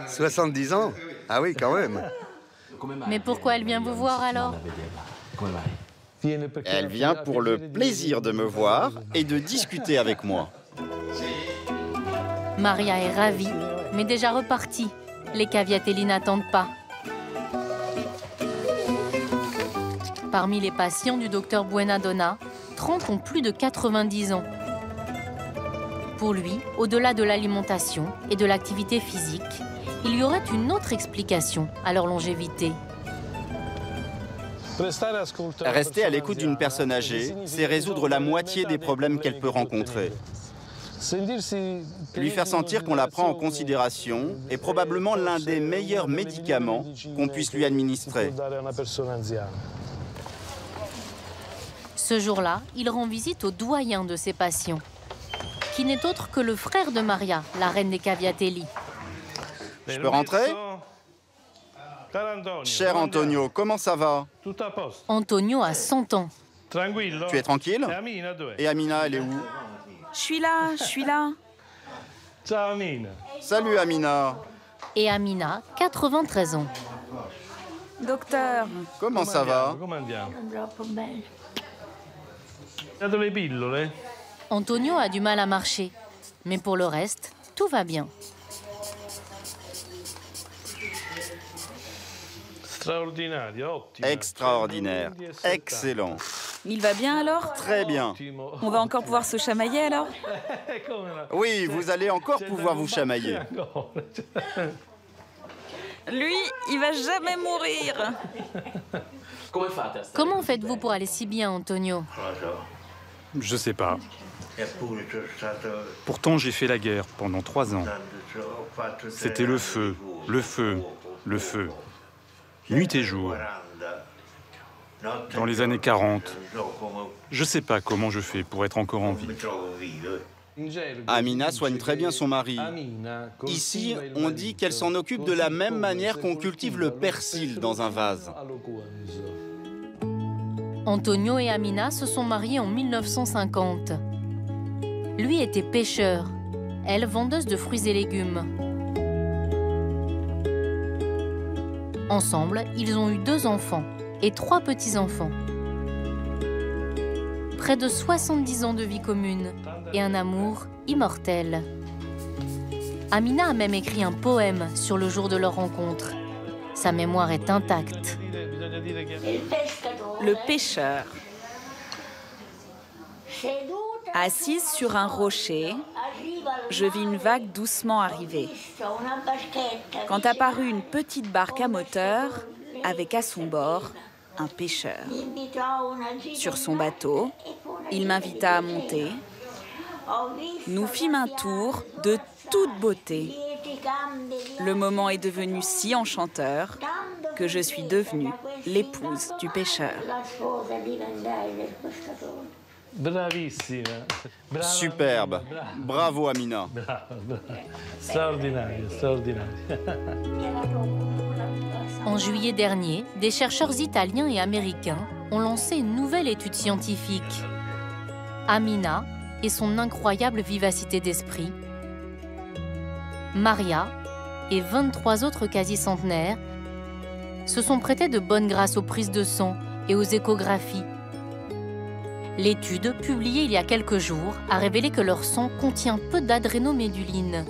70 ans? Ah oui, quand même. Mais pourquoi elle vient vous voir alors? Elle vient pour le plaisir de me voir et de discuter avec moi. Maria est ravie, mais déjà repartie. Les Cavietelli n'attendent pas. Parmi les patients du docteur Buenadonna, 30 ont plus de 90 ans. Pour lui, au-delà de l'alimentation et de l'activité physique, il y aurait une autre explication à leur longévité. Rester à l'écoute d'une personne âgée, c'est résoudre la moitié des problèmes qu'elle peut rencontrer. Lui faire sentir qu'on la prend en considération est probablement l'un des meilleurs médicaments qu'on puisse lui administrer. Ce jour-là, il rend visite au doyen de ses patients, qui n'est autre que le frère de Maria, la reine des Cavietelli. Je peux rentrer? Cher Antonio, comment ça va? Antonio a 100 ans. Tu es tranquille? Et Amina, elle est où? Je suis là. Salut Amina. Et Amina, 93 ans. Docteur. Comment ça va? Antonio a du mal à marcher, mais pour le reste, tout va bien. Extraordinaire, excellent. Il va bien alors? Très bien. On va encore pouvoir se chamailler alors? Oui, vous allez encore pouvoir vous chamailler. Lui, il va jamais mourir. Comment faites-vous pour aller si bien, Antonio? Je sais pas. Pourtant, j'ai fait la guerre pendant 3 ans. C'était le feu, le feu, le feu. Nuit et jour. Dans les années 40. Je sais pas comment je fais pour être encore en vie. Amina soigne très bien son mari. Ici, on dit qu'elle s'en occupe de la même manière qu'on cultive le persil dans un vase. Antonio et Amina se sont mariés en 1950. Lui était pêcheur, elle vendeuse de fruits et légumes. Ensemble, ils ont eu 2 enfants et 3 petits-enfants. Près de 70 ans de vie commune et un amour immortel. Amina a même écrit un poème sur le jour de leur rencontre. Sa mémoire est intacte. Le pêcheur. Assise sur un rocher, je vis une vague doucement arriver. Quand apparut une petite barque à moteur, avec à son bord un pêcheur. Sur son bateau, il m'invita à monter. Nous fîmes un tour de toute beauté. Le moment est devenu si enchanteur que je suis devenue l'épouse du pêcheur. Superbe. Bravo, Amina. En juillet dernier, des chercheurs italiens et américains ont lancé une nouvelle étude scientifique. Amina et son incroyable vivacité d'esprit, Maria et 23 autres quasi-centenaires se sont prêtés de bonne grâce aux prises de sang et aux échographies. L'étude, publiée il y a quelques jours, a révélé que leur sang contient peu d'adrénoméduline,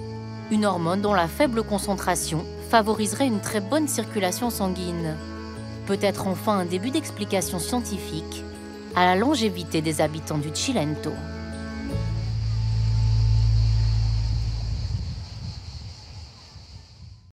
une hormone dont la faible concentration favoriserait une très bonne circulation sanguine. Peut-être enfin un début d'explication scientifique à la longévité des habitants du Cilento.